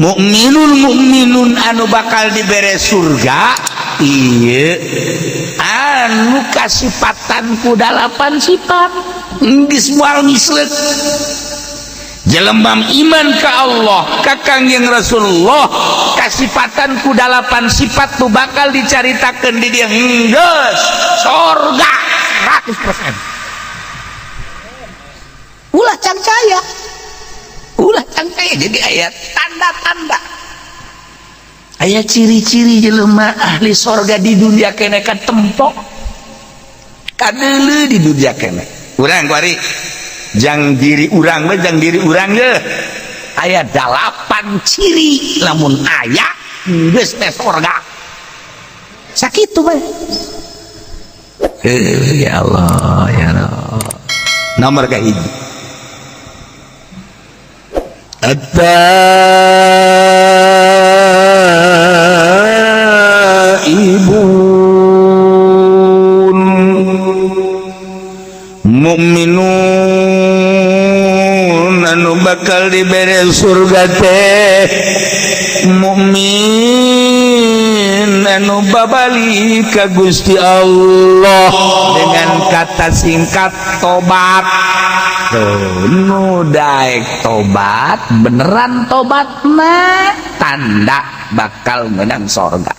mukminun anu bakal dibere surga iya anu kasifatan ku 8 sifat geus moal misleuk jelembam iman ka Allah ka Kangjeng Rasulullah kasifatan ku 8 sifat tu bakal dicaritakeun di dieu geus surga 100%. Ulah cangcaya jadi ayat tanda-tanda ayat ciri-ciri jelema ahli surga di dunia kene ka tempok kadeuleu di dunia kene urang kuari jang diri urang mah jang diri urang ge aya 8 ciri lamun aya geus teh surga sakitu bae ya Allah ya Allah nomor kahiji at-taibun mukminun anu bakal dibere surga teh mukmin anu babali ka Gusti Allah dengan kata singkat tobat. Nu daek tobat beneran tobat mah tanda bakal menang surga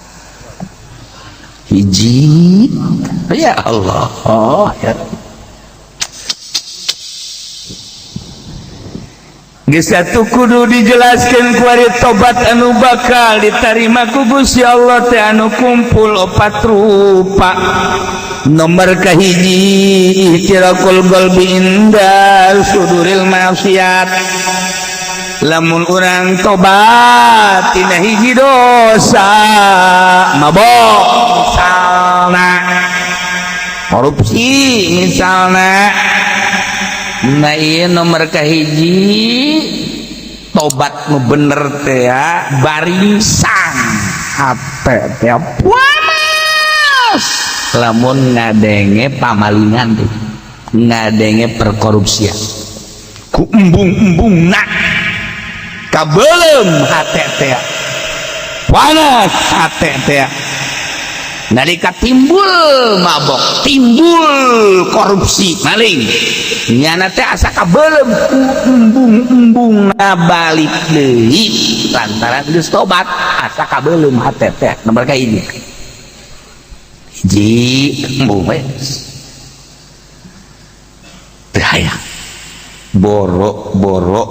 hiji ya Allah oh ya geus atuh kudu dijelaskeun ku ari tobat anu bakal ditarima ku Gusti Allah teh anu kumpul 4 rupa. Nomor kahiji ihtirakul qalbi inda suduril maksiat lamun urang tobat tina hiji dosa mabok misalna korupsi misalna nah ieu nomor kahiji tobat nu bener teh ya barisan hate teh panas lamun ngadenge pamalingan tuh ngadenge perkorupsian ku embung-embungna kabeulem hate teh panas hate teh nalika timbul mabok timbul korupsi maling nyana teh asa kabeulem ku embung-embungna balik deui lantaran geus tobat asa kabeulem hate teh nomor kahiji ji embung we bahaya boro-boro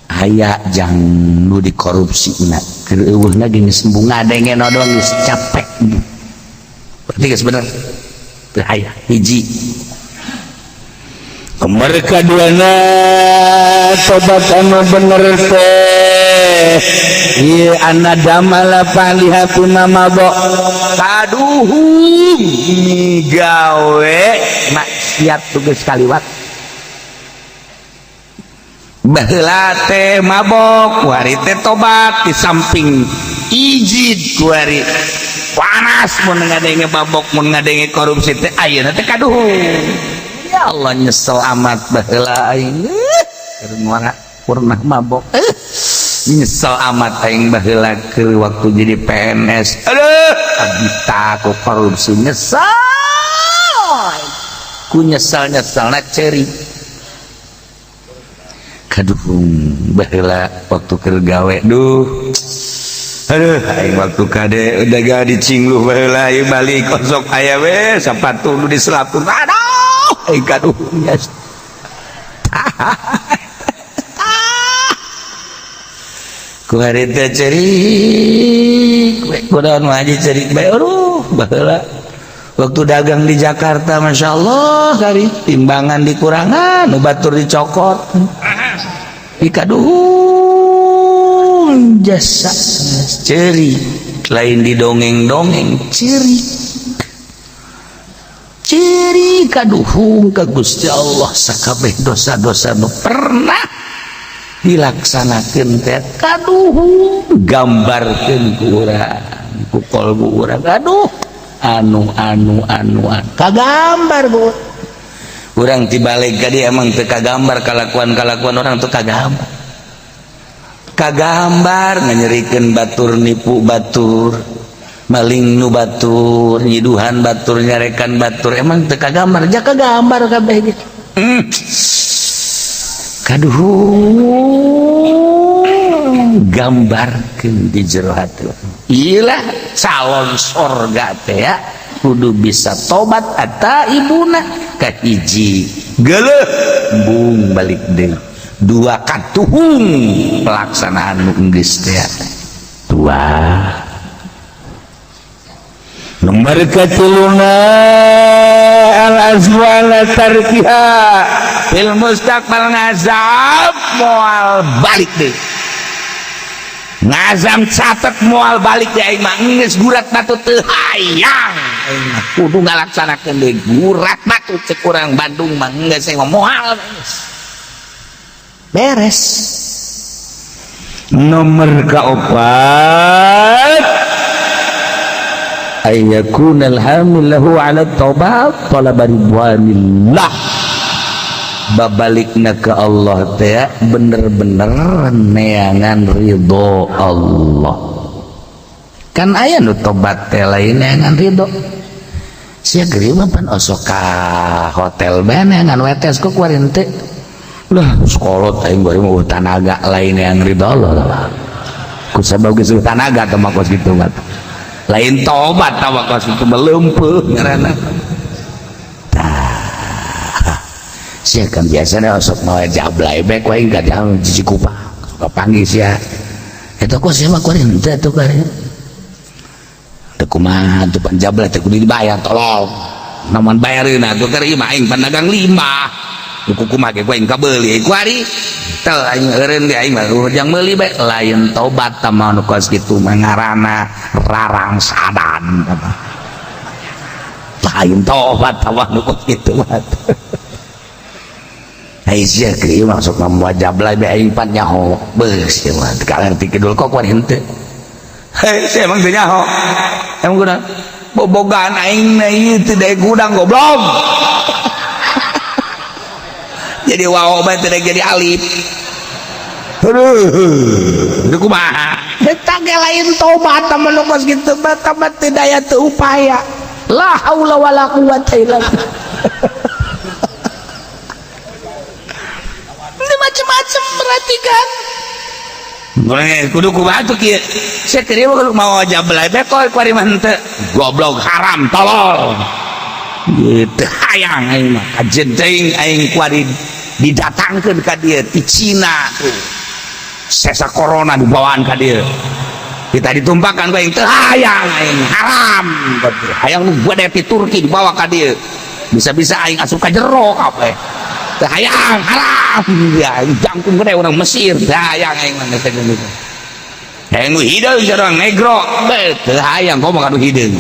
aya jang nu dikorupsina keur eueuhna geus embung ngadenge nodong geus capek berarti geus bener bahaya hiji. Nomor kaduana tobat anu bener teh ieu anadamala palihatuna mabok kaduhung migawe maksiat tugas kaliwat baheula teh mabok kuari teh tobat di samping izin kuari panas mun ngadenge mabok mun ngadenge korupsi teh ayeuna teh kaduhung ya Allah nyesel amat baheula aing keur purnah mabok nyesel amat aing baheula keur waktu jadi PNS aduh abdi ku korupsi nyesel ku nyesal-nyesalna ceuri kaduhung baheula waktu keur gawe duh aduh aing waktu kade udah gak dicingluh baheula ieu balik kosok aya we sapatu nu diselapkeun aduh aing kaduhung nyes ku hari teh cerik kudaon ngaji cerik bae aduh baheula waktu dagang di Jakarta Masya Allah kali timbangan dikurangan nu batur dicokot ikaduhung jasa cerik lain didongeng-dongeng cerik kaduhung ka Gusti Allah sakabeh dosa-dosa nu pernah dilaksanakeun teh kaduhung gambarkeun ku urang ku kolbu urang aduh anu kagambar bu urang tibalik ka dia emang teu kagambar kalakuan orang teu kagambar kagambar nganyerikeun batur nipu batur maling nu batur nyiduhan batur nyarekan batur emang teu kagambar ja kagambar kabeh gitu kaduh gambarkeun di jero hati iyalah calon sorga teh ya kudu bisa tobat eta ibuna kahiji geuleuh bung balik deui dua katuhung pelaksanaan nu geus teh dua nomor katuluna al azwala tarkiha fil mustaqbal ngazab moal balik deui ngazam catet moal balik deui aing mah geus gurat batu teu hayang aing mah kudu ngalaksanakeun deui gurat batu cek urang Bandung mah geus moal beres nomor kaopat ayyakunal hamilahu ala taubat talaba ridwanillah babalikna ke Allah teh bener-bener neangan ridho Allah kan aya nu tobat teh lain neangan ridho sia geureum pan osok ka hotel bae neangan wetes ku kuarin teh lah sekolot aing bari mah tanaga lain yang ridho Allah ku sabab geus tanaga teh mah kos kitu mah lain tobat tawa kos itu melempeuh ngaranna tah sia kan biasana sok mawe jablay bae ku aing kadang cici kupang suka panggil sia eta kos sia mah kuarin teh tuh kare teu kumaha tuh pan jablay teh kudu dibayar tolong namun bayareun atuh kare ieu mah aing pan dagang limbah buku kumake ku aing kabeuli ku ari teu aing eureun ge aing mah urang meuli bae lain tobat tah nu kos kitu mah ngaranna rarang sadan apa lain tobat tah nu kos kitu mah ai sia kieu masuk mah wajab lain bae aing pan nyaho beus ieu mah kalerti kidul kok kuari henteu hei sia emang teu nyaho emang kudu bobogan aing na ieu teu dae gudang goblok jadi wao bae teh jadi alif aduh kumaha eta ge lain tobat tah nu kos kitu tobat teh daya teu upaya la haula wala quwata illa billah ini macam-macam perhatikan kudu kumaha tuh kieu sia teh mau jablay bae kok kuari mah henteu goblok haram tolol gitu hayang aing mah kajen teuing aing kuari didatangkeun ka dieu ti Cina tuh sesa corona dibawaan ka dieu kita ditumpahkan ku aing teu hayang aing haram hayang nu gede ti Turki dibawa ka dieu bisa-bisa aing asup ka jero kabeh teu hayang haram ya jangkung gede urang Mesir teu hayang aing mah teh gitu hayang nu hideung sareng negro teu hayang komo kadu hideung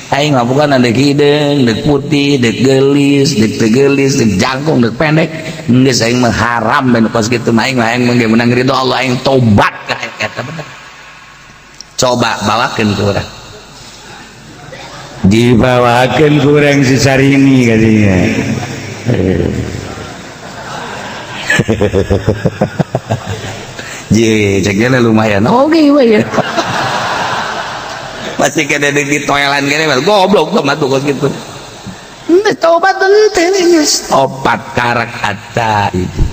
aing mah bukan dek hideung dek putih dek gelis dek tegelis dek jangkung dek pendek geus aing mah haram ben kos kitu mah aing menang ridho Allah aing tobat ka eta bener coba bawakeun ke urang dibawakeun ku urang si Sarini kadinya je ceknya lumayan oke ya masih kena di toilan kene goblok tuh matu kos gitu tobat teh geus opat karak ata itu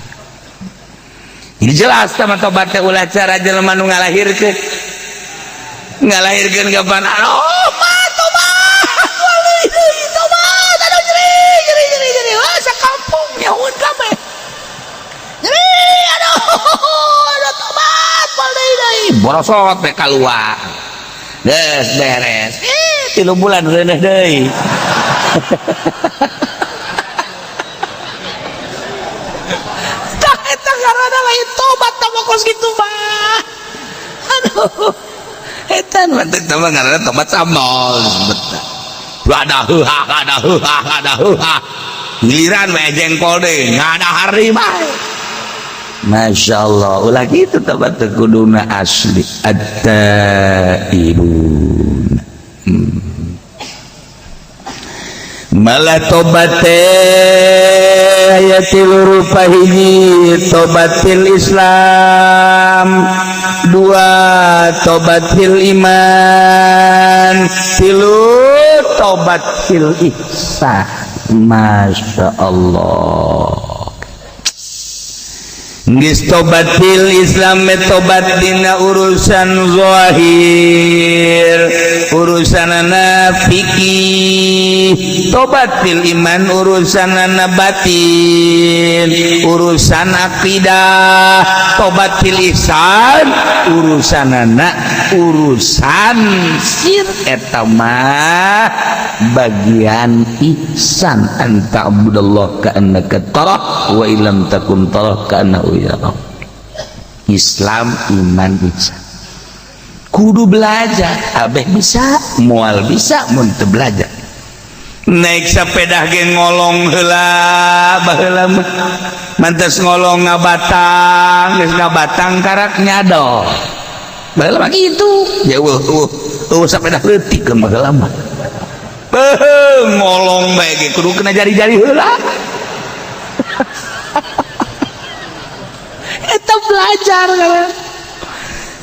ini jelas sama tobat teh ulah cara jelema nu ngalahirkeun kapan oh mah tobat tobat aduh jeri wah sakampung nyaun kabeh jeri aduh tobat deui borosot teh kaluar geus beres 3 bulan reuneuh deui tah eta ngaranna lain tobat tah kos kitu mah aduh eta mah teh mah ngaranna tobat samol ada giliran we jengkol deui ngadahar mah Masya Allah ulah gitu tobat kuduna asli at-taibun malah tobat aya tilu rupa hiji tobat fil Islam, dua tobat fil iman, tilu tobat fil ihsan. Masya Allah. Geus tobat fil Islam tobat dina urusan zahir, urusanana fikih. Tobat fil iman urusanana batin, urusan akidah. Tobat fil ihsan urusanana urusan sir eta mah bagian ihsan, anta abudallah ka annaka tarah wa illam takun tarah ka annahu yarah. Islam iman ihsan kudu belajar, abeh bisa moal bisa mun teu belajar. Naik sepeda ge ngolong heula baheula mantes ngolong ngabatang, geus ngabatang karak nyadol baheula mah kitu ya. Sepeda leutik ke baheula mah ngolong bae ge kudu kena jari-jari heula. Eta belajar kan,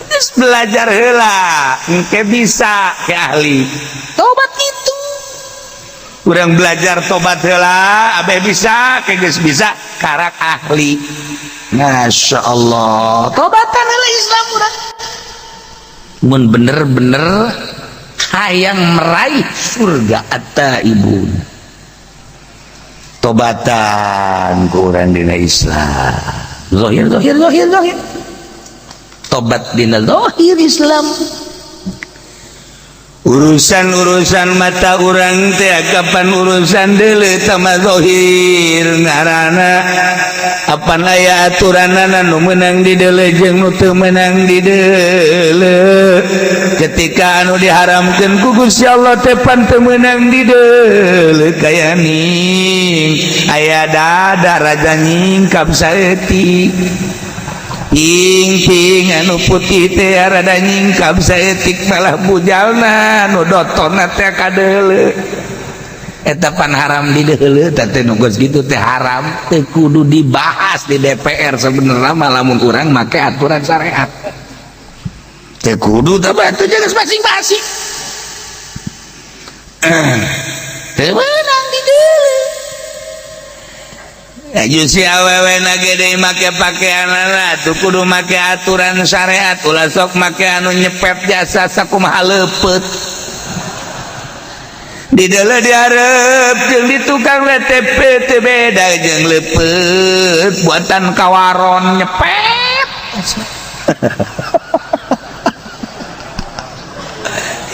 geus belajar heula engke bisa ke ahli tobat itu. Urang belajar tobat heula abeh bisa ke geus bisa karak ahli. Masya Allah, tobatan heula Islam urang mun bener-bener hayang meraih surga at-taibun. Tobatan ku urang dina Islam zahir. Tobat dina zahir Islam. Urusan-urusan mata urang teh kapan urusan deuleu tama zahir ngaranna apan aya aturanana nu meunang di deuleu jeung nu teu meunang di deuleu. Ketika anu diharamkeun ku Gusti Allah teh pan teu meunang di deuleu kaya ning aya dada raja nyingkap saeutik. Ting anu putih teh rada nyingkap saeutik malah bujalna nu dotonna teh kadeuleu. Eta pan haram di deuleu teh nu geus kitu teh haram teh kudu dibahas di DPR sebenarnya mah lamun urang make aturan syariat. Teh kudu teh batu geus masing-masing. Teu meunang di deuleu. Jusi awewe nagede make pakaianana tuh kudu make aturan syariat, ulah sok make anu nyepet jasa sakumaha leupeut. Di deuleu dihareup jeung di tukang WTP teu beda jeung leupeut buatan kawaron nyepet.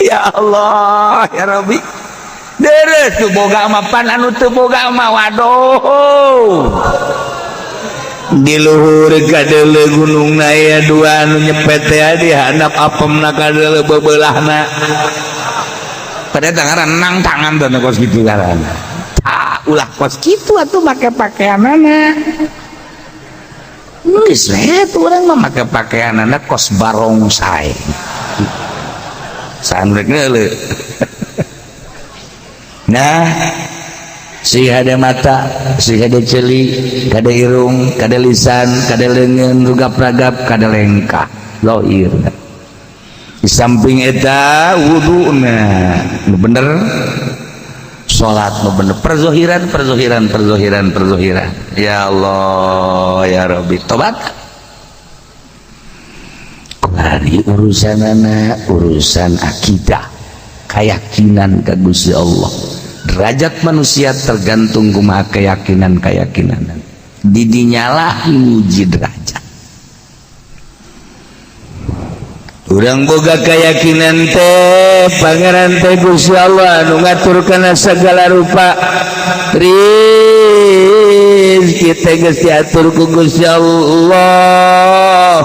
Ya Allah ya Rabbi. Deres tuh boga mah pan anu teu boga mah waduh. Di luhur kadeuleu gunungna aya dua anu nyepet teh di handap apemna kadeuleu bebeulahna. Pada ngaran tangan teh kos kitu ngaranna. Tah ulah kos kitu atuh make pakaianana. Geus we urang mah make pakaianana kos barongsai. Sanrek ngeuleuh. Nah, si hade mata, si hade celi, kade irung, kade lisan, kade leungeun, rugap-ragap, kade lengkah, zahir. Di samping eta wuduna, nu bener, salat nu bener, perzohiran. Ya Allah, ya Rabbi, tobat. Kuari urusanana, urusan akidah, keyakinan ka Gusti Allah. Derajat manusia tergantung kumaha keyakinan didinyalah uji derajat. Urang boga keyakinan teh pangeran teh Gusti Allah anu ngaturkeun segala rupa rizki teh geus diatur ku Gusti Allah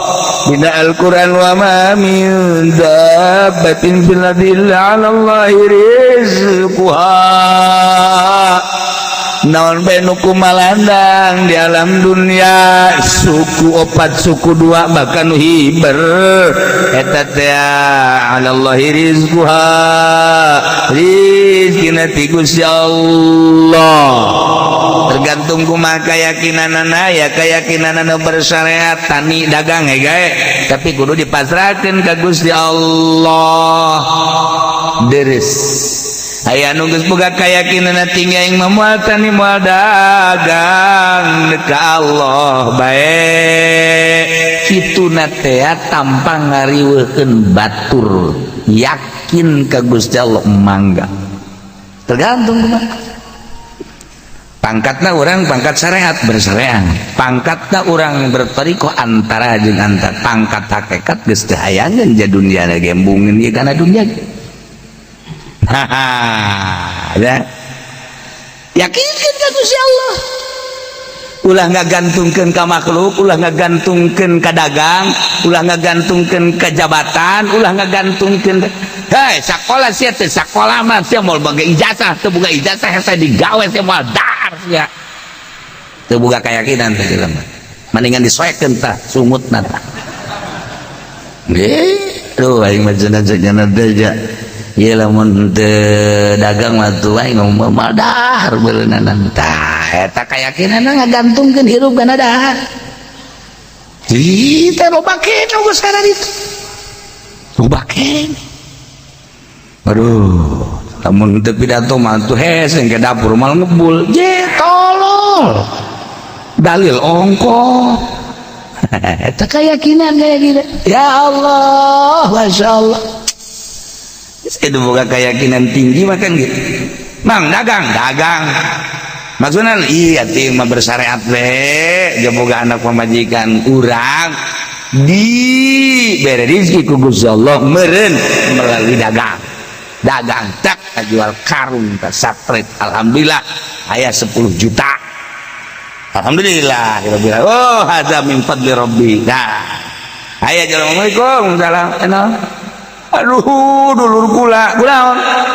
dina Al-Qur'an. Wa ma min dabbatin fil ardi illa 'ala Allahi rizquha. naon bae nu kumalandang di alam dunia suku opat suku dua bahkan nu hiber eta teh alallahi rizquha rizqina ti Gusti Allah tergantung kumaha keyakinanana ya keyakinanana bersyariat tani dagang gae tapi kudu dipasrahkeun ka Gusti Allah deres aya nu geus boga keyakinanna tinggi aing moal tani moal dagang ka Allah bae kituna teh tanpa ngariweukeun batur yakin ka Gusti Allah mangga tergantung kumaha pangkatna orang pangkat syariat bersyariat pangkatna orang bertarikoh antara jeung antara pangkat hakikat geus teu hayangeun ja dunia na gembungin ieu kana dunia ya yakinkeun ka Gusti Allah ulah ngagantungkeun ka makhluk ulah ngagantungkeun ka dagang ulah ngagantungkeun ka jabatan ulah ngagantungkeun hei sakola sia teh sakola mah sia moal boga ijazah teu boga ijazah hese digawe sia moal dar sia teu boga keyakinan teh jelema mendingan disoekeun tah sumutna tah tuh aing mah cenah deja ieu lamun teu dagang mah tuh aing ngomong moal dahar beuleunan tah eta keyakinanna ngagantungkeun hirup kana dahar kita lobakeun geus kana ditu lobakeun. Aduh, lamun teu pidato mah tuh hese ke dapur mal ngebul. Je tolol. Dalil ongko. Eta keyakinan kayak gitu. Ya Allah, Masya Allah. Itu boga keyakinan tinggi makan gitu. Mang dagang. Maksudnya iya ting mah bersyariat we, boga anak pemajikan urang di bere rezeki ku Gusti Allah meureun melalui dagang tak jual karung tak satret alhamdulillah aya 10 juta alhamdulillah oh hadza min fadli rabbi nah aya assalamualaikum salam aduh dulur kula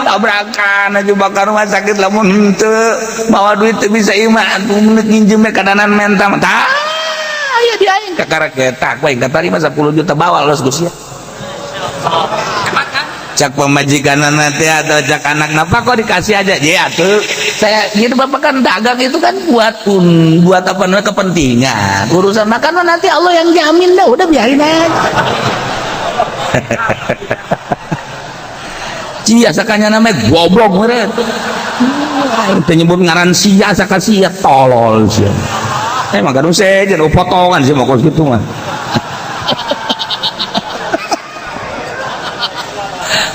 tabrakan aja bakar rumah sakit lamun henteu bawa duit teu bisa iman atuh menit nginjem kadanan mentam tah aya di aing kakara ketak bae katarima 10 juta bawa los Gusti cak pemajikanana teh atau cak anak napa kok dikasih aja ya atuh saya gitu bapak kan dagang itu kan buat apa namanya kepentingan urusan makan nanti Allah yang jamin dah udah biarin aja cia sakanya namanya goblok meureun teu nyebut ngaran sia saka sia tolol sia emang kan sejen potongan sih mau kos gitu mah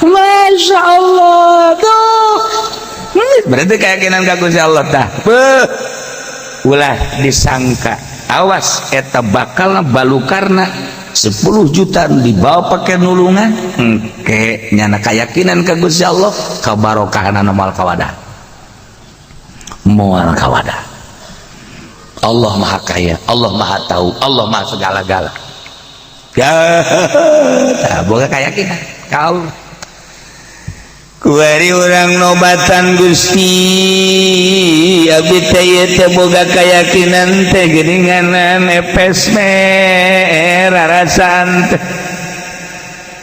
Masya Allah tuh berarti keyakinan ka Gusti Allah tah ulah disangka awas eta bakal balukarna 10 juta dibawa pakai nulungan engke nyana keyakinan ka Gusti Allah kabarokahna moal kawadah Allah maha kaya Allah maha tahu Allah maha segala-gala ya boga keyakinan ka Allah kuari orang nobatan Gusti abdi teh boga keyakinan teh geuninganan epes rarasan teh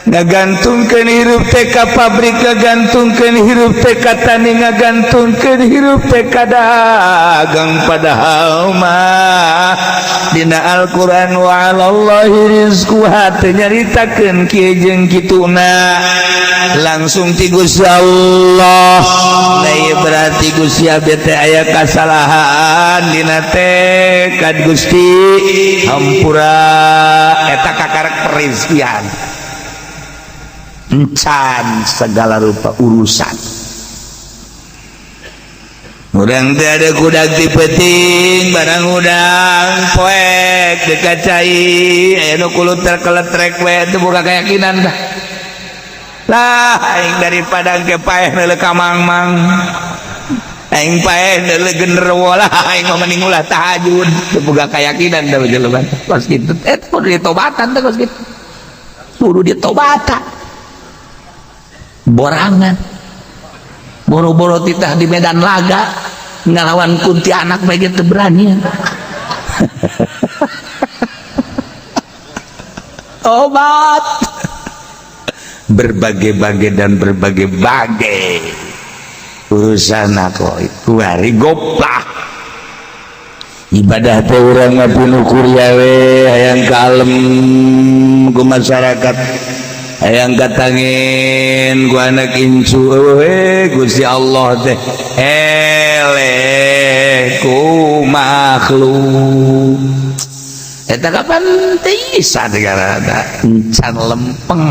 ngagantungkeun hirup teh ka pabrik ngagantungkeun hirup teh ka tani ngagantungkeun hirup teh ka dagang padahal mah dina Al-Qur'an wa 'alallahi rizquha teh nyaritakeun kieu jeung kituna langsung ti Gusti Allah lain berarti Gusti abdi teh aya kasalahan dina teh ka Gusti hampura eta kakarek perizkian encan segala rupa urusan urang teh ada kudak ti peuting barang udang poek dekat cai aya nu kulut terkeletrek we teu boga keyakinan dah lah aing daripada engke paeh neuleuh ka mangmang aing paeh neuleuh genderuwo lah aing mah mending ulah tahajud teu boga keyakinan da jelema kos kitu kudu ditobatan teh kos kitu kudu ditobatan borangan boro-boro titah di medan laga ngalawan kunti anak bae teu berani. Obat berbagai-bagai dan berbagai-bagai urusan aku itu hari goplak ibadah teh urang mah pinuh kuliah we hayang kalem ku masyarakat hayang katangin ku anak incu we Gusti Allah teh eleh ku makhluk eta kapan teh sadegara encan lempeng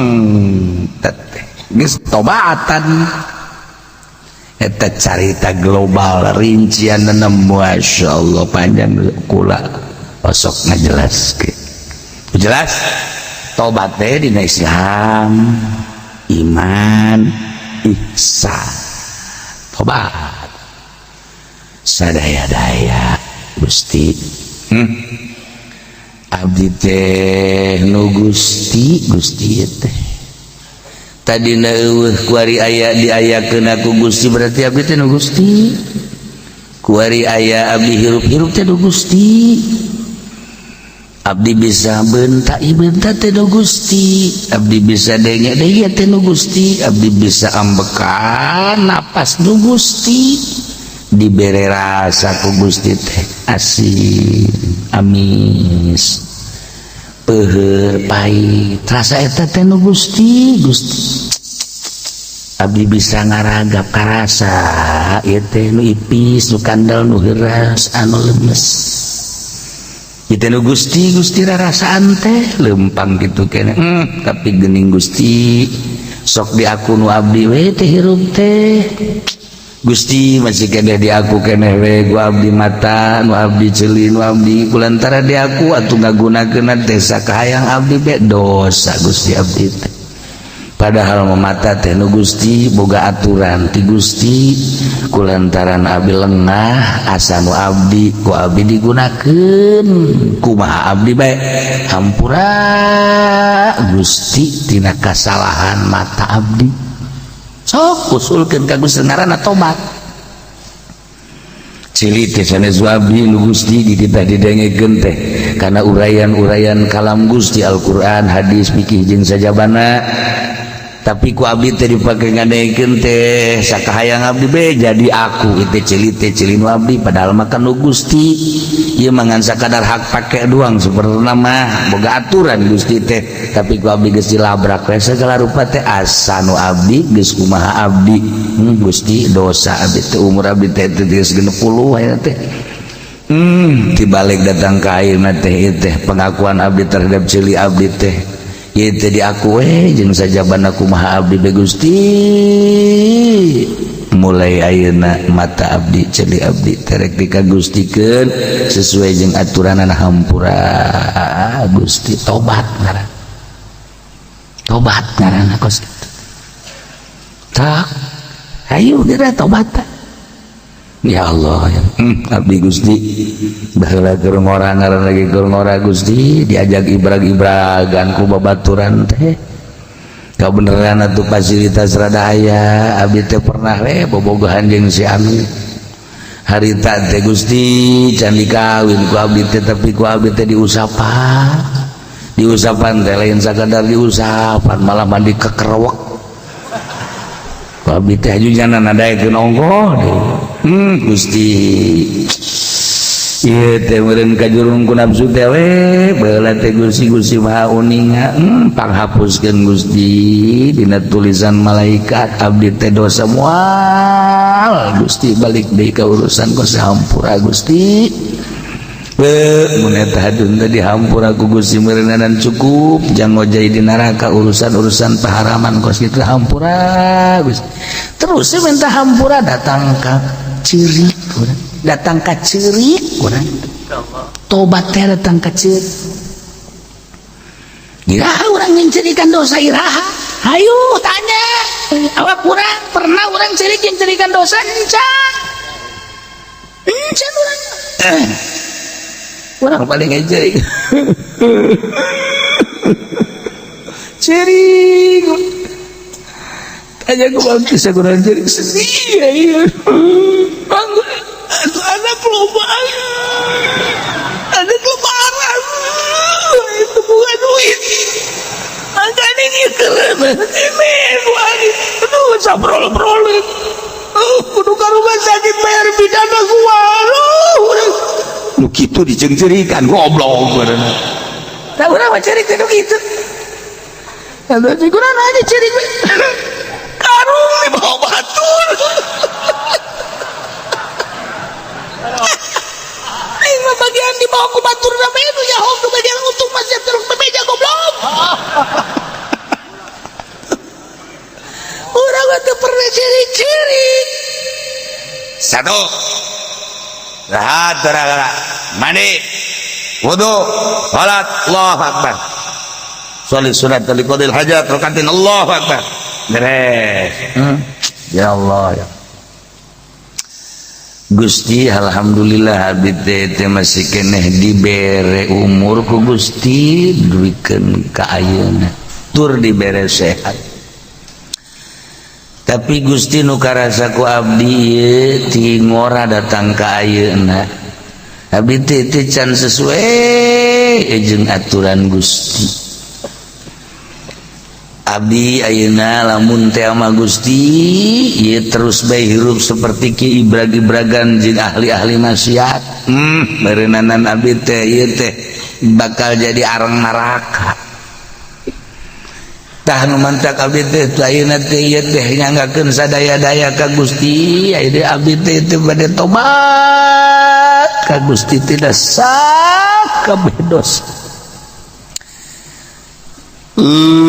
teh geus tobatan eta carita global rincianna masyaallah panjang kula osok ngajelaskeun jelas tobat teh dina Islam iman ihsan tobat sadaya-daya Gusti abdi teh nu Gusti teh tadina eueuh kuari aya diayakeun aku Gusti berarti abdi teh nu Gusti kuari aya abdi hirup-hirup teh nu Gusti abdi bisa bentak bentak teh nu Gusti abdi bisa denge teh nu Gusti abdi bisa ambekan napas nu Gusti dibere rasa ku Gusti teh asin amis peuheur pahit rasa eta teh nu Gusti abdi bisa ngaragap ka rasa ieu teh nu ipis nu kandel nu heuras anu lemes ieu teh nu Gusti rarasaan teh lempang kitu keneh tapi geuning Gusti sok di aku nu abdi we teh hirup teh Gusti masih keneh di aku keneh we ku abdi mata nu abdi ceuli nu abdi kulantara di aku atuh ngagunakeun teh sakahayang abdi be dosa Gusti abdi teh padahal mata teh nu Gusti boga aturan ti Gusti kulantaran abdi lengah asa nu abdi ku abdi digunakeun kumaha abdi bae hampura Gusti tina kasalahan mata abdi sok usulkeun ka Gusti ngaranna tobat cilik teh sanes abdi nu Gusti kita didengekeun teh kana uraian-uraian kalam Gusti Al-Qur'an hadis fikih jeung sajabana tapi ku abdi teh dipake ngadengekeun teh sakahayang abdi be jadi aku itu cilik nu abdi padahal mah kan nu Gusti ieu mah ngan sakadar hak pake doang saperna mah boga aturan Gusti teh tapi ku abdi geus dilabrak we segala rupa teh asa nu abdi geus kumaha abdi Gusti dosa abdi teh umur abdi teh geus 60 aya teh tibalik datang ka ayeuna teh ieu teh pengakuan abdi terhadap cilik abdi teh ieu teh diaku we jeung sajabana kumaha abdi be Gusti mulai ayeuna mata abdi cilik abdi terek dikagustikeun sesuai jeung aturanana hampura Gusti tobat ngaranna kos tak ayo geura tobat ya Allah ya abdi Gusti baheula keur ngora ngaran lagi keur ngora Gusti diajak ibrag-ibragan ku babaturan teh kabeneran atuh fasilitas rada aya abdi teh pernah we bobogohan jeung si anu harita teh Gusti can dikawin ku abdi teh tapi ku abdi teh diusapan teh lain sakadar diusapan malah mandi kekerewek ku abdi teh hajujana nadaekeun ongkoh Gusti ieu teh meureun kajurung ku nafsu teh we baheula teh Gusti Maha Uninga panghapuskeun Gusti dina tulisan malaikat abdi teh dosa moal Gusti balik deui ka urusan ku sahampura Gusti mun eta hadun teh dihampura ku Gusti meureunana cukup jang ngojai di neraka urusan-urusan paharaman kos kitu hampura Gusti terus minta hampura datang ka cirik urang datang ka cirik urang tobat teh datang ka cirik iraha urang mencerikan dosa iraha hayu tanya awak urang pernah urang cirik yang cerikan dosa encan urang paling ngecerik cirik aja ku bangkis aku nanti sedih ya anak lobang, anak lebaran, itu bukan duit. Akan ini keren, ini lagi, aduh sabrol-brol, kudu ke rumah sakit bayar pidana gua, lu gitu diceng-cerikan goblok, tak pernah cari itu gitu, kalau cikuran aja cari, karung di bawah batur. Ini bagian di bawah kubatur na menu ya hok bagian untuk masih terus meja goblok. Orang itu pernah ciri-ciri. Satu. Rahat gara-gara mandi. Wudu, salat, Allahu Akbar. Sholli sunat liqadil hajat rakatin Allahu Akbar. Beres. Ya Allah ya. Gusti alhamdulillah abdi teh masih keneh dibere umur ku Gusti duikeun ka ayeuna tur dibere sehat tapi Gusti nu karasa ku abdi ieu ti ngora datang ka ayeuna abdi teh can sesuai jeung aturan Gusti abdi ayeuna lamun teh ama Gusti ieu terus bae hirup seperti ki ibrag-ibragan jeung ahli-ahli maksiat beureunanan abdi teh ieu teh bakal jadi areng neraka tah nu mantak abdi teh ayeuna teh ieu teh nyanggakeun sadaya-daya ka Gusti ayeuna abdi teh bade tobat ka Gusti tidak sah kabeh dosa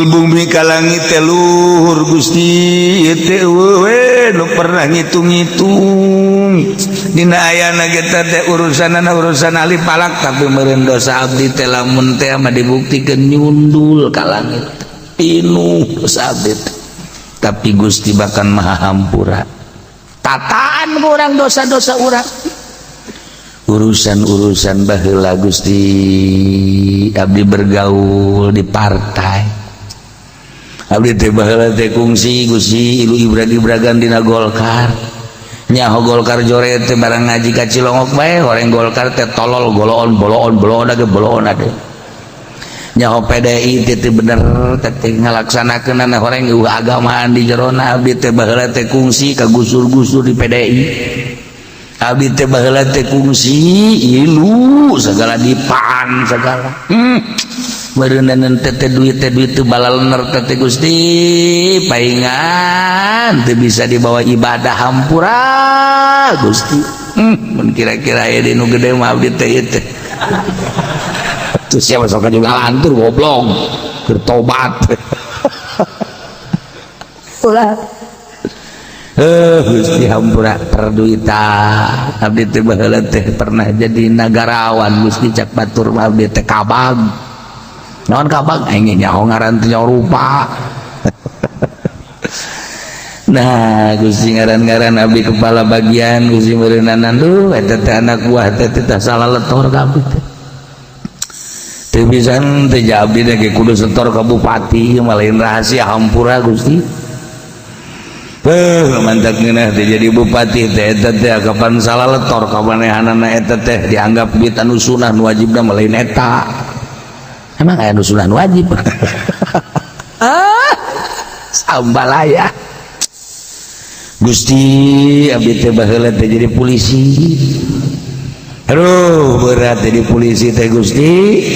bumi ka langit teh luhur Gusti teh we nu pernah ngitung-ngitung dina ayana kita teh urusan ahli palak tapi meureun dosa abdi teh lamun teh mah dibuktikeun nyundul ka langit pinuh dosa abdi tapi Gusti bahkan maha hampura tataan urang dosa-dosa urang urusan-urusan baheula Gusti abdi bergaul di partai abdi teh baheula teh kungsi Gusti ilu ibrag-ibragan dina Golkar nyaho Golkar joret teh barang ngaji ka Cilongok bae horeng Golkar teh tolol boloon ade nyaho PDI teh bener teh ngalaksanakeun horeng agamaan di jerona abdi teh baheula teh kungsi ka gusur-gusur di PDI abdi teh baheula teh kungsi ilu segala dipan segala meureunana teh duit teh balalener teh Gusti paingan teu bisa dibawa ibadah hampura Gusti mun kira-kira aya di nu gede mah abdi teh ieu teh tuh siapa sok juga lantur goblok keur tobat ulah Gusti hampura perduita abdi teh baheula teh pernah jadi nagarawan Gusti cak batur abdi teh kabag naon kabag aing nyaho ngaran teh rupa nah Gusti ngaran-ngaran abdi kepala bagian Gusti meureunana duh eta teh anak buah teh teh salah letor ka abdi teh pisan teh abdi teh kudu setor ka bupati mah lain rahasia hampura Gusti mantak ngeunah teh jadi bupati teh eta teh kapan salah letor ka manehanana eta teh dianggap duit anu sunah nu wajibna mah lain eta emang aya nu sunah nu wajib sambalaya Gusti abdi teh baheula teh jadi polisi aduh berat jadi polisi teh Gusti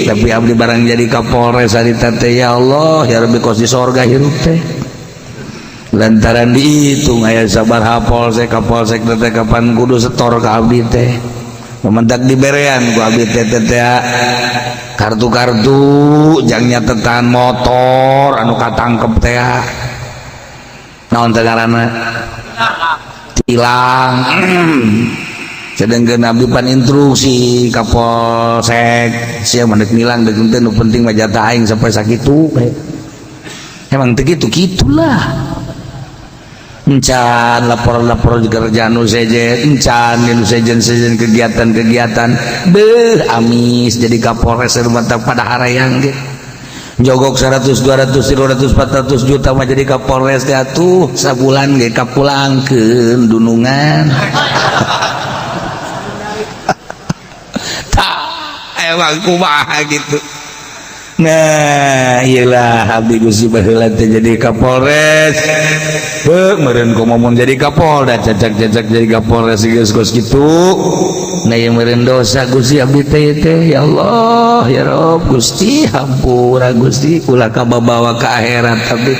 tapi abdi barang jadi Kapolres harita teh ya Allah ya Rabbi kos di sorga hirup teh lantaran dihitung aya sabaraha polsek kapolsek teh kapan kudu setor ka abdi teh mementak diberean ku abdi teh kartu-kartu jang nyatetan motor anu katangkep teh naon teh ngaranna tilang sedangkan abdi pan instruksi kapolsek sia mandek nilang deuk teh nu penting mah jatah aing sampai sakitu emang teh kitu-kitulah encan lapor-lapor kerjaan nu sejen encan nu sejen kegiatan-kegiatan beuh amis jadi Kapolres rumah pada harayang ge jogok 100 200 300 400 juta mah jadi Kapolres teh atuh sabulan ge kapulangkeun dunungan emang kumaha gitu. Nah iyalah abdi Gusti baheula teh jadi Kapolres meureun kumaha jadi Kapolda cacak-cacak jadi Kapolres geus kitu. Nah ieu meureun dosa Gusti abdi teh ya Allah ya Rob Gusti hampura Gusti ulah kabawa ka akhirat abdi.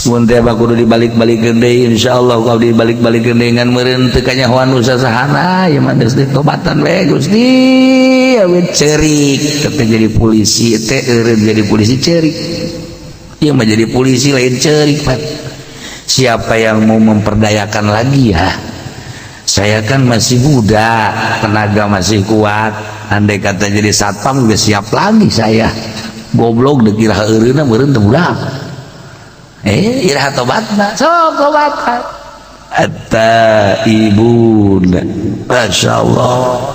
Mun teh kudu dibalik-balikeun deui insyaallah kalau dibalik-balikeun deui ngan meureun teu kanyahoan usahana ieu mah geus ditobatan we Gusti awet ceurik teh jadi polisi teh eureun jadi polisi ceurik ieu mah jadi polisi lain ceurik Pak. Siapa yang mau memperdayakan lagi ya, saya kan masih muda tenaga masih kuat, andai kata jadi satpam geus siap lagi saya goblok dikira eureunna meureun teu budak. Iraha tobatna sok tobat at-taibun masyaallah.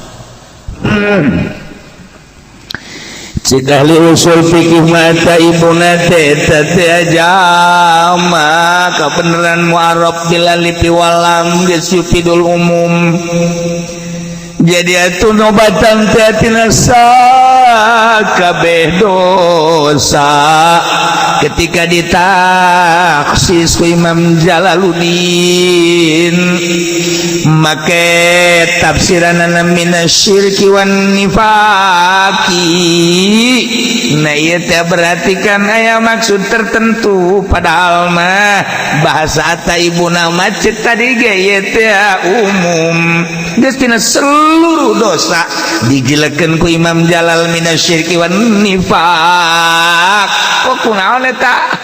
Cik ahli usul fikih mata ibuna teh jama kebenaran mu'arab bila lipi walam gesyupidul umum. Jadi atuh nobatan teh tina kabeh dosa ketika ditaksis ku Imam Jalaluddin make tafsiranana minasyirki wan nifaqi. Nah ieu teh berarti kan aya maksud tertentu padahal mah bahasa taibuna macet tadi ge ieu teh umum geus tina seluruh dosa dijilekeun ku Imam Jalal minasyirki wan nifaq. Kok kunaon eta?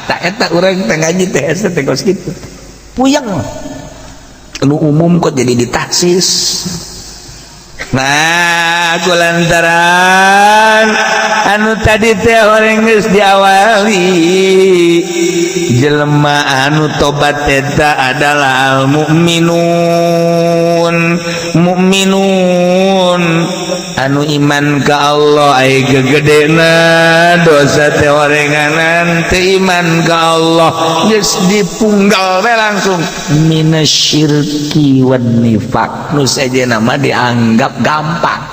Tak eta urang teh ngaji teh hese teh kos kitu. Puyeng. Anu umum kok jadi ditaksis. Nah, kulantaran anu tadi teh horeng geus diawali jelema anu tobat eta adalah mukminun anu iman ka Allah ai gegedena dosa teh horenganan teu iman ka Allah geus dipunggal we langsung minasyirki wan nifaq nu sajena mah dianggap gampang.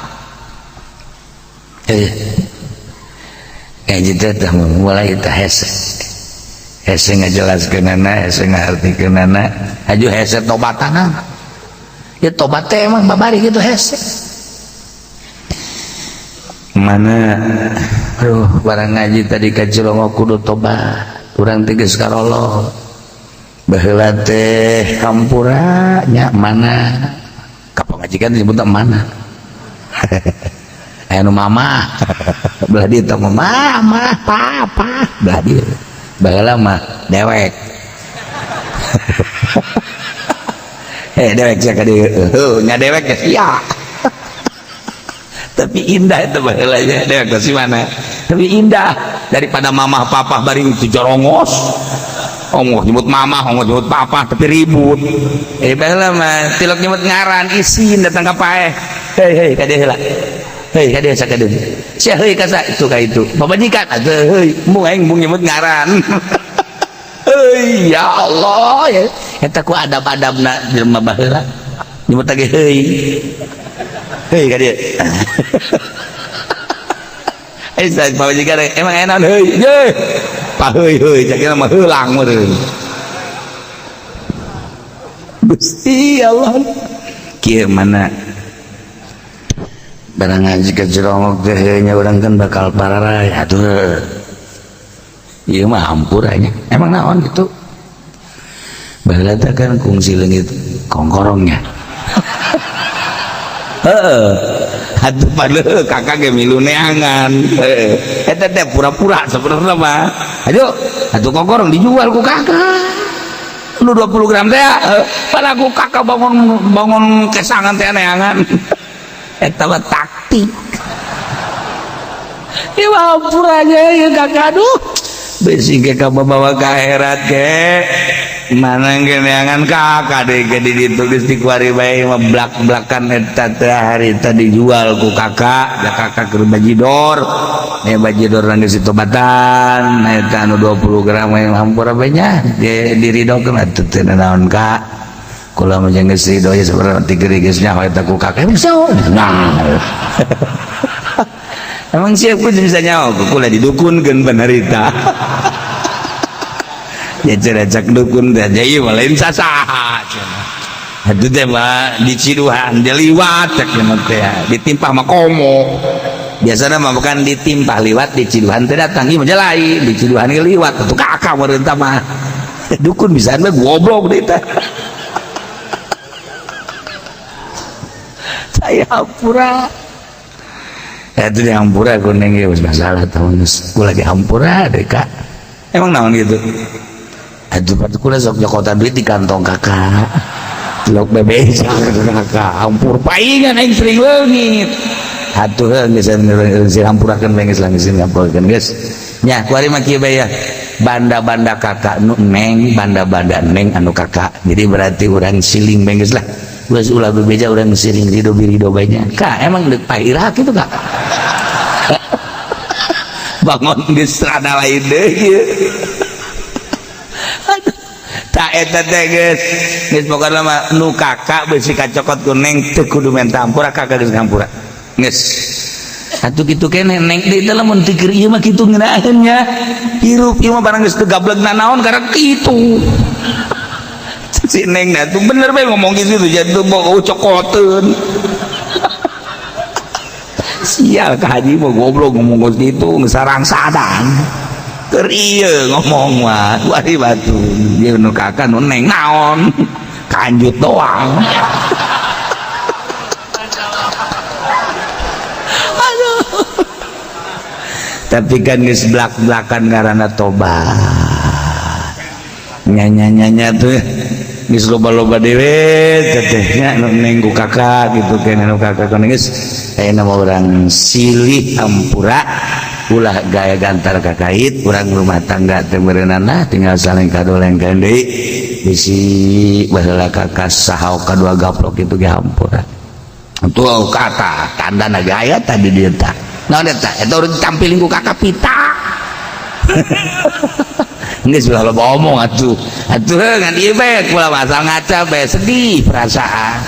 Jadi teh mulai teh hese ngajelaskeunana hese ngartikeunana aju hese tobatanana ya tobat teh emang babari gitu hese mana barang ngaji tadi ka Cilongo kudu tobat urang teh geus karolo baheula teh hampura nya mana kapok ngaji kan disebutna mana aya nu mama belah dieu teh mama papa belah dieu baheula mah dewek dewek sia ka dieu nya dewek geus sia tapi indah itu baheula nya dewek geus mana tapi indah daripada mama papa bari itu jorongos ongos nyebut mama ongos nyebut papa tapi ribut baheula mah tilok nyebut ngaran isin datang ka paeh hei ka dieu heula hei ka dieu sakade sia heuy ka itu ka itu pamajikan atuh heuy mung aing mung nyebut ngaran heuy ya Allah ya eta ku adab-adabna jelema baheula nyebut lagi heuy heuy ka dieu saya pamajikan emang enak heuy ye pa heuy cakina mah heulang meureun Gusti Allah kieu mana barang ngaji ke Cilongok teh nya urang kan bakal pararay atuh ieu mah hampuranya emang naon gitu baheula teh kan kungsi leungit kongkorongnya heeh atuh padahal kakak ge milu neangan eta teh pura-pura sebenarnya mah ayo atuh kongkorong dijual ku kakak nu 20 gram teh pada ku kakak bangun kesangan teh neangan eta mah taktik ya mampur aja ya kakak aduh besi ke bawa ke akhirat ke mana geneangan kakak deh ke ditulis di kuari bayi mah blak-blakan eta teh hari tadi dijual ku kakak ya kakak ke bajidor nih bajidor nang geus ditobatan eta anu 20 gram yang hampura banyak diridokeun atuh teh naon kak kula mah jeung geus ridho ya seperti geus nyawa eta ku kakek so nah emang siap ku bisa nyawa kula didukunkeun bener eta ya cerecak dukun teh jadi lain sasaha atuh teh mah di Ciduhan dia liwat cek teh ditimpah mah komo biasana mah bukan ditimpah liwat di Ciduhan teh datang ieu mah lain di Ciduhan liwat atuh kakak meureun mah dukun bisa mah goblok deui teh saya hampura itu di hampura kuning ya masalah tahun ku lagi hampura deh kak emang naon gitu aduh pada kula sok nyokotan duit di kantong kakak lok bebe kakak hampur paingan aing sering leungit atuh geus hampurakeun beungeus geus hampurakeun geus nya kuari mah kieu bae ya banda-banda kakak nu neng banda-banda neng anu kakak jadi berarti urang siling beungeus lah geus ulah bebeja urang siling ridho bae kak emang deuk pairah kitu kak bangun geus rada lain deui tak eta teh geus pokona mah nu kakak beusi kacokot ku neng teu kudu minta hampura kakak geus ngampura geus atuh kitu keneh neng deui teh lamun teu keur ieu mah kitu ngeunaheun nya hirup ieu mah barang geus teu gablegna naon karena kitu si neng dah tuh bener bae ngomong gitu tuh jadi tuh mau cokoteun sial ka haji mah goblok ngomong gitu ngesarang sadang keur ieu ngomong mah wari batu dia nu kakak nu neng naon kanjut doang aduh tapi kan geus blak-blakan ngaranna tobat nyanya tuh geus loba-loba dewe tetehnya nu neng ku kakak gitu keneh nu kakak kan geus ayeuna mah urang silih hampura ulah gaya gantar kakait urang rumah tangga teh meureunana tinggal saling kadolengkeun deui bisi baheula kakak saha kadua gaplok itu ge hampura tuh kata tandana gaya tadi dieu tah naon eta eta urang ditampilin ku kakak pita geus ulah loba omong atuh ngan ieu bae kula asal ngaca bae sedih perasaan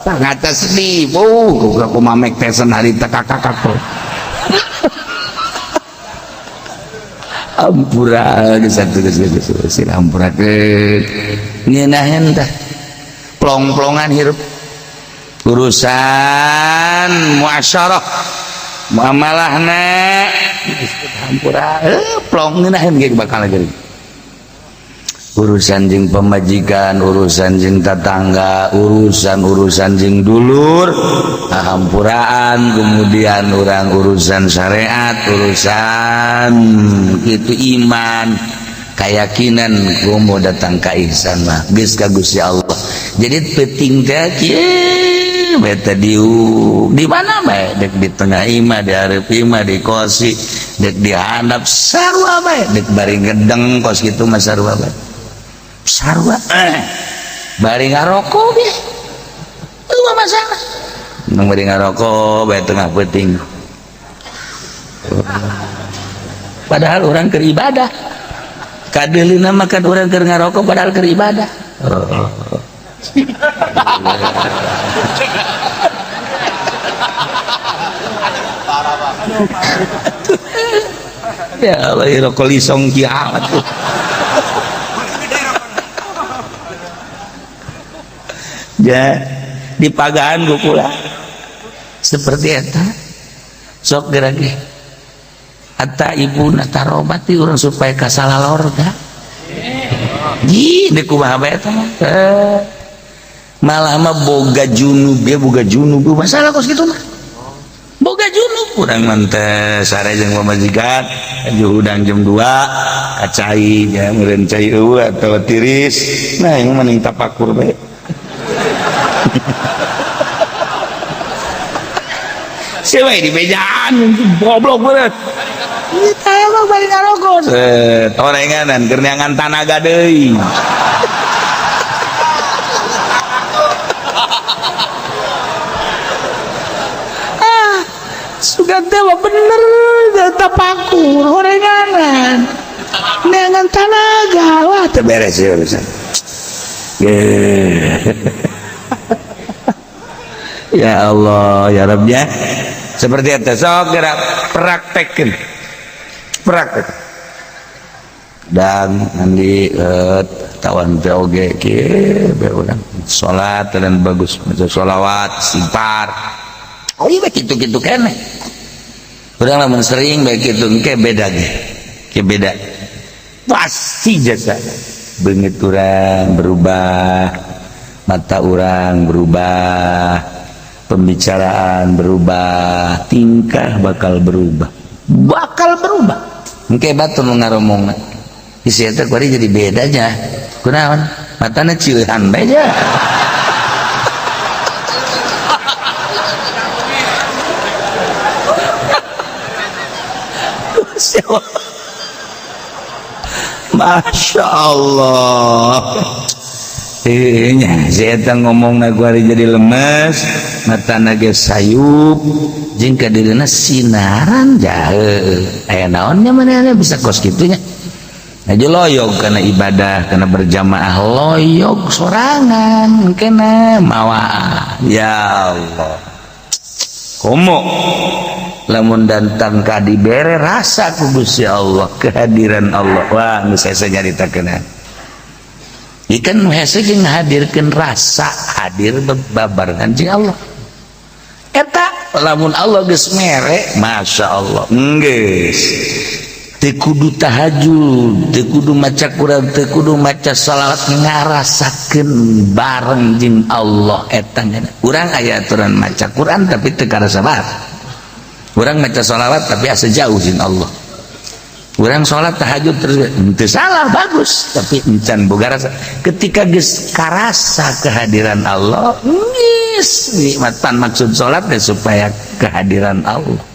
ngaca sedih ku mamek teh harita kakak ampura geus hampurakeun ngeunaheun tah plong-plongan hirup urusan muasyarah muamalahna hampura plong ngeunaheun ge bakal geuning urusan jeung pemajikan urusan jeung tetangga urusan jeung dulur hampuraan kemudian orang urusan syariat urusan gitu iman keyakinan kumo datang ka ihsan mah geus ka Gusti Allah jadi penting teh kieu beta di mana bae dek di tengah imah di hareup imah di kosi dek di handap sarua bae dek bari gedeng kos kitu mah sarua bae sarua bari ngarokok ge teu masalah nang bari ngarokok bae tengah peuting padahal orang keur ibadah kadeulina mah kan urang keur ngarokok padahal keur ibadah ya Allah rokok lisong kiamat tuh ya di pagaan gue pula seperti eta sok gerage ata ibu natarobati orang supaya kasalalorga di kumaha bae eta malah mah boga junub masalah kos kitu mah boga junub urang mah teh sare jeung pamajikan udang jam 2 kacai ya meureun cai eueuh atau tiris nah yang mending tapakur bae siapa di bejaan goblok bener kita emang balik ngarokok torenganan kerniangan tanaga deui sugan teh bener tapakur horenganan neangan tanaga wah teu beres ya urusan Ya Allah ya Rabbnya seperti itu. Sok gerak praktekin praktek dan nanti tawan POG urang salat dan bagus maca sholawat istighfar oh iya begitu keneh urang lamun sering baik itu engke beda ge beda pasti jasa beungeut urang berubah mata urang berubah pembicaraan berubah tingkah bakal berubah engke batur nu ngaromongna isi eta kuari jadi bedanya kunaon matana cieuhan bae ja Masya Allah nya saya ngomong kuari jadi lemes matana ge sayup jeung ka dirina sinaran jahe aya naonnya manehna bisa kos kitunya aja loyog karena ibadah karena berjamaah loyog sorangan kena mawa ya Allah komo lamun dantang ka dibere rasa ku Gusti Allah kehadiran Allah wah geus hese nyaritakeun ikan hese jeung ngahadirkeun rasa hadir babarengan jeung Allah eta lamun Allah geus mere masya Allah geus teu kudu tahajud teu kudu maca Quran teu kudu maca salawat ngarasakeun bareng jeung Allah eta urang aya aturan maca Quran tapi teu karasa bae urang maca salawat tapi asa jauh jeung Allah urang salat tahajud terus teu salah bagus tapi encan boga rasa ketika geus karasa kehadiran Allah geus nikmatan maksud salat supaya kehadiran Allah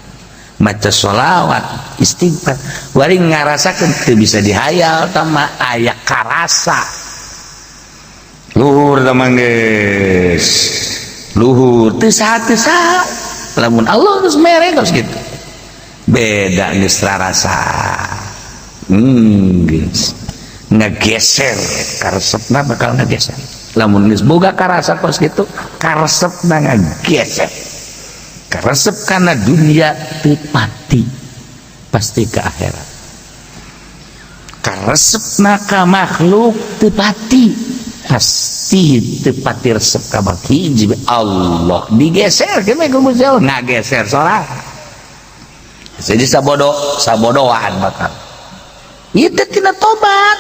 maca sholawat istighfar wari ngarasakeun teu bisa dihayal tama aya karasa luhur tama geus luhur teu saha lamun Allah geus mere geus kitu beda geus rasa geus ngageser karesepna bakal ngageser lamun geus boga karasa kos kitu karesepna ngageser karesep karena dunia tepati pasti ke akhirat karesep ka makhluk tepati pasti tepati resep ka hiji Allah digeser kene ku Gusti Allah ngageser sorangan jadi sabodohan bakal itu tina tobat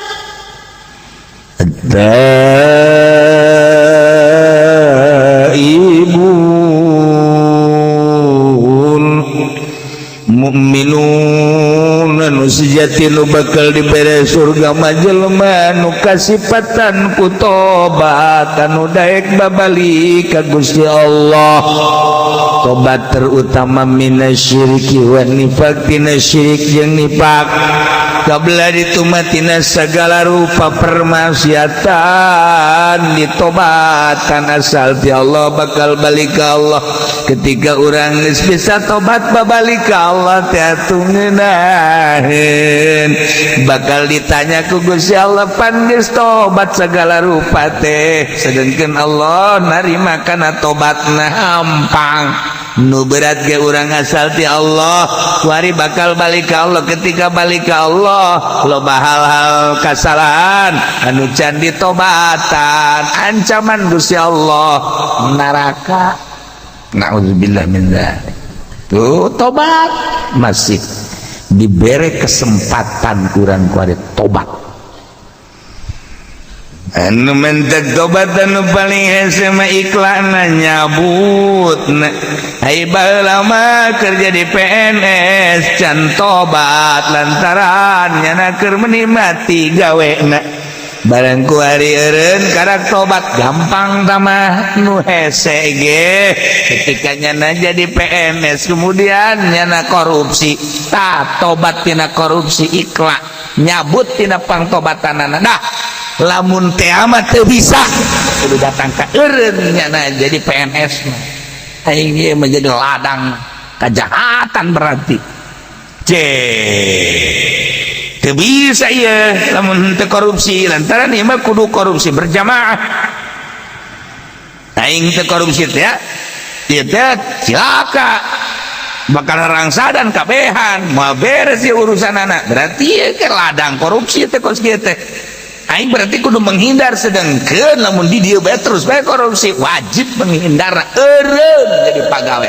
mu'minun anu sejati nu bakal dibere surga majelma nu kasipatan ku tobat anu daek babalik ka Gusti Allah tobat terutama minasyirki wa nifaq tina syirik jeung nifaq kabla ditumatina segala rupa permaksiatan ditobatan asal ti Allah bakal balik ka Allah ketika urang geus bisa tobat babalik ka Allah teh ngeunaheun bakal ditanya ku Gusti Allah pan geus tobat segala rupa teh sedengkeun Allah narima kana tobatna hampang nu berat ge urang asal ti Allah kuari bakal balik ka Allah ketika balik ka Allah loba hal-hal kasalahan anu can ditobatan ancaman Gusti Allah neraka naudzubillah min dzalik tuh tobat masih diberi kesempatan kurang kuari tobat anu mentek tobat anu paling hese mah iklanna nyabut ai baheula mah kerja di PNS can tobat lantaran nyana keur menikmati gawena barang kuari eureun karak tobat gampang tamah nu hese ge ketika nyana jadi PNS kemudian nyana korupsi tah tobat tina korupsi iklan nyabut tina pangtobatanana dah lamun teh amat teu bisa kudu datang ka eureun nyana jadi PNS mah aing ieu menjadi ladang kejahatan berarti bisa ya lamun teu korupsi lantaran ieu mah kudu korupsi berjamaah aing teu korupsi teh ya ieu teh cilaka bakal rangsa dan kabehan mau beres ya urusan anak berarti ya ke ladang korupsi teh kos kieu teh aing berarti kudu menghindar sedengkeun lamun di dieu bae terus bae korupsi wajib menghindar eureun jadi pagawe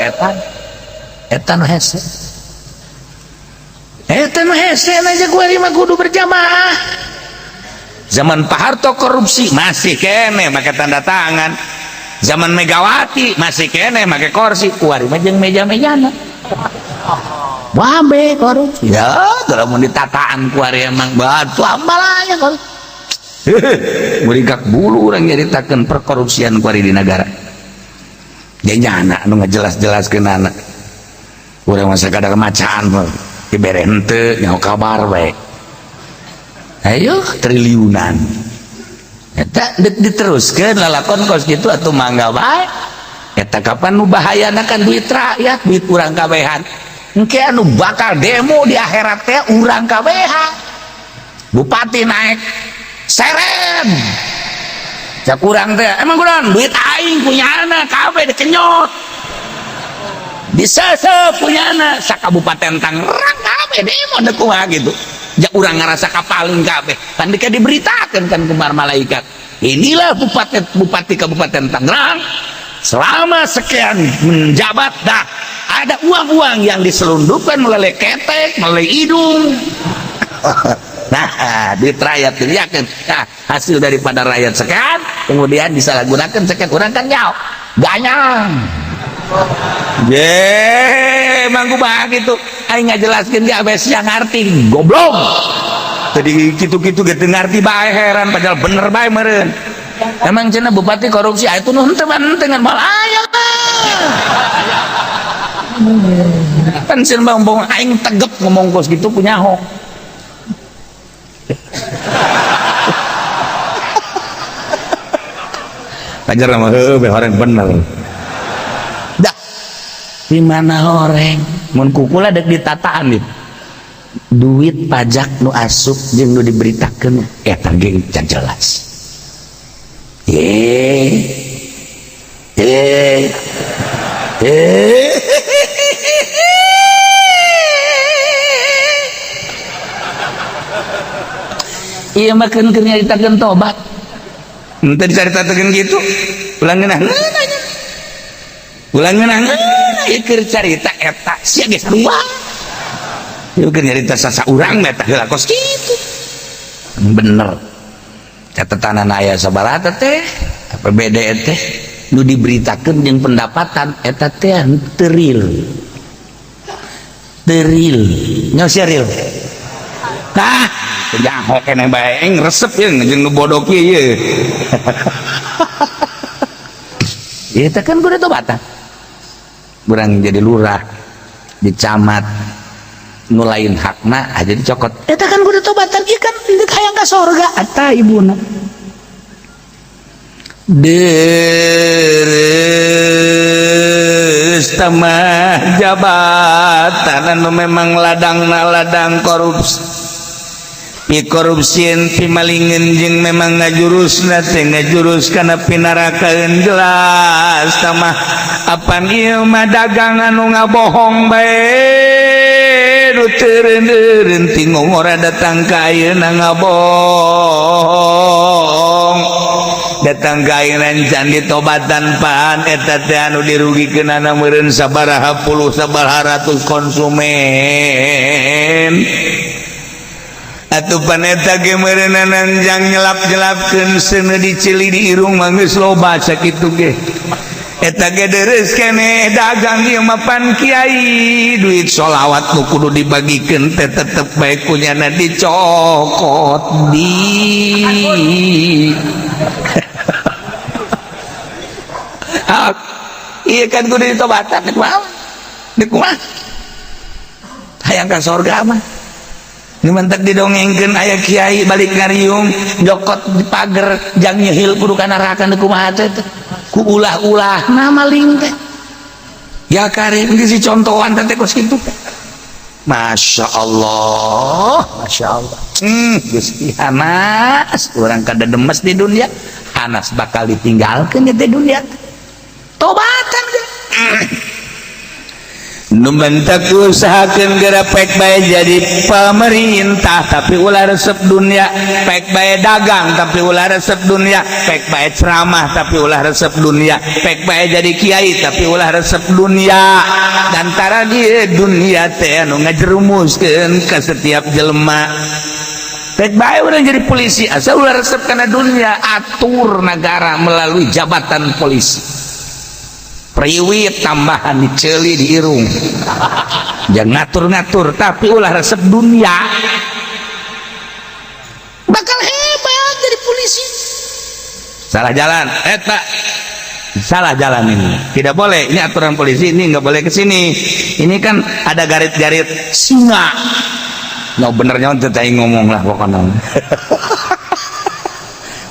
eta nu hese aja gua mah kudu berjamaah zaman Pak Harto korupsi masih kene make tanda tangan zaman Megawati masih kene make kursi kuari mah jeung meja-mejana babe korupsi ya kalau mau ditataan kuari emang batu amalanya korupsi murigak bulu orang nyaritakeun perkorupsian kuari di negara janjana anu ngajelas-jelaskeun anak urang masa kadar macaan dibere henteu nyaho kabar bae ayo triliunan eta diteruskeun lalakon kos kitu atuh mangga bae eta kapan nu bahayana kan duit rakyat duit urang kabehan engke anu bakal demo di akhirat teh urang kabehan bupati naik seren cak urang teh emang kurang duit aing punyana kabeh dikenyot disese punyana sakabupaten Tangerang kabeh demo da kumaha gitu jak urang ngarasa kapaling kabeh kan diberitakeun kan kumar malaikat inilah bupati Kabupaten Tangerang selama sekian menjabat dah ada uang-uang yang diselundupkan melalui ketek melalui hidung nah duit rakyat dilihatkan nah, hasil daripada rakyat sekian kemudian disalahgunakan sekian orang kan nyaw ganyang emang gue gitu aing ngajelaskeun ge abes yang ngarti goblok tadi kitu-kitu ge teu ngarti bae heran padahal bener bae meureun emang cenah bupati korupsi itu nu henteu dengan malaya kan sieun ngomong aing tegep ngomong kos gitu punya ho ajar mah heuh orang bener di mana horeng mun kukula dek ditataan dit duit pajak nu asup jeung nu diberitakeun eta ge can jelas ieu mah keur nyaritakeun tobat henteu dicaritakeun gitu ulang ngeunah ulang ngeunah ikir carita eta sia geus sarua ieu keur nyarita sasaurang mah eta heula kos kitu bener catatan aya sabaraha teh APBD teh nu diberitakeun jeung pendapatan eta teh teu real nya real tah jangan kene bae eng resep jeung nu bodok ieu ieu teh kan kudu tobatan urang jadi lurah di camat nu lain hakna aja dicokot eta kan kudu tobatan ieu kan deuk hayang ka sorga eta ibuna deres tamah jabatan anu memang ladang korupsi korupsieun pimalingin jeung memang ngajurusna teh ngajurus kana pinarakaeun jelas tamah apan ieu mah dagang anu ngabohong bae nu teu reuneureun tinggung ora datang ka ayeuna ngabohong datang ka ayeuna can ditobatan pan eta teh anu dirugikeun ana meureun sabaraha puluh sabaraha ratus konsumen atuh paneta ge meureunna nanjang nyelap-nyelapkeun seuneu dicili di irung mah geus loba sakitu ge eta ge deres keneh dagang ieu mah pan kiai duit sholawat nu kudu dibagikeun teh tetep bae kunyana dicokot di iya kan kudu ditobatan kumaha hayang ka sorga mah dimentek didongengkeun aya kiai balik ngariung jokot di pager jang nyehil kudu kana neraka kumaha teh ku ulah-ulah na maling teh ya kare geus contohan teh kos kitu Masya Allah, Masya Allah. Gusti Hanas orang kada demes di dunia, Hanas bakal ditinggalkan di dunia, tobatan numbentak usahakan geura pek bae jadi pemerintah tapi ulah resep dunia, pek bae dagang tapi ulah resep dunia, pek bae ceramah tapi ulah resep dunia, pek bae jadi kiai tapi ulah resep dunia. Antara dia dunia teh anu ngajerumuskeun ka setiap jelema. Pek bae urang jadi polisi asal ulah resep kana dunia, atur negara melalui jabatan polisi. Priwit tambahan diceli di irung, jangan ngatur-ngatur tapi ulah resep dunia, bakal hebat jadi polisi. Salah jalan, salah jalan ini, tidak boleh. Ini aturan polisi, ini nggak boleh ke sini. Ini kan ada garit-garit singa. Nggak benernya untuk saya ngomong lah pokoknya.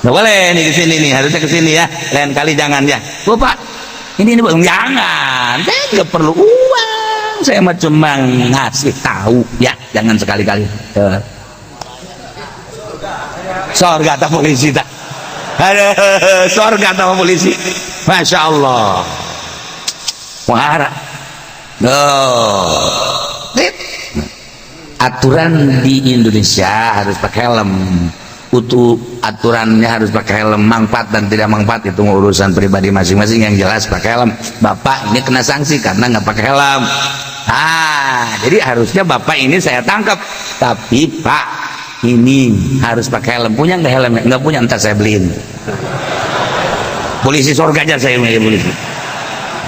Nggak boleh nih ke sini nih, harusnya ke sini ya. Lain kali jangan ya, Bapak. Ini bang, jangan, saya nggak perlu uang, saya mah cuma ngasih tahu ya, jangan sekali-kali. Sorga tak polisi tak, ada sorga tak polisi, Masya Allah, wahara, aturan di Indonesia harus pakai helm. Aturannya harus pakai helm, manfaat dan tidak manfaat itu urusan pribadi masing-masing, yang jelas pakai helm. Bapak ini kena sanksi karena nggak pakai helm. Jadi harusnya bapak ini saya tangkap, tapi Pak ini harus pakai helm. Punya nggak helmnya? Nggak punya, entar saya beliin. Polisi surga aja saya milih polisi.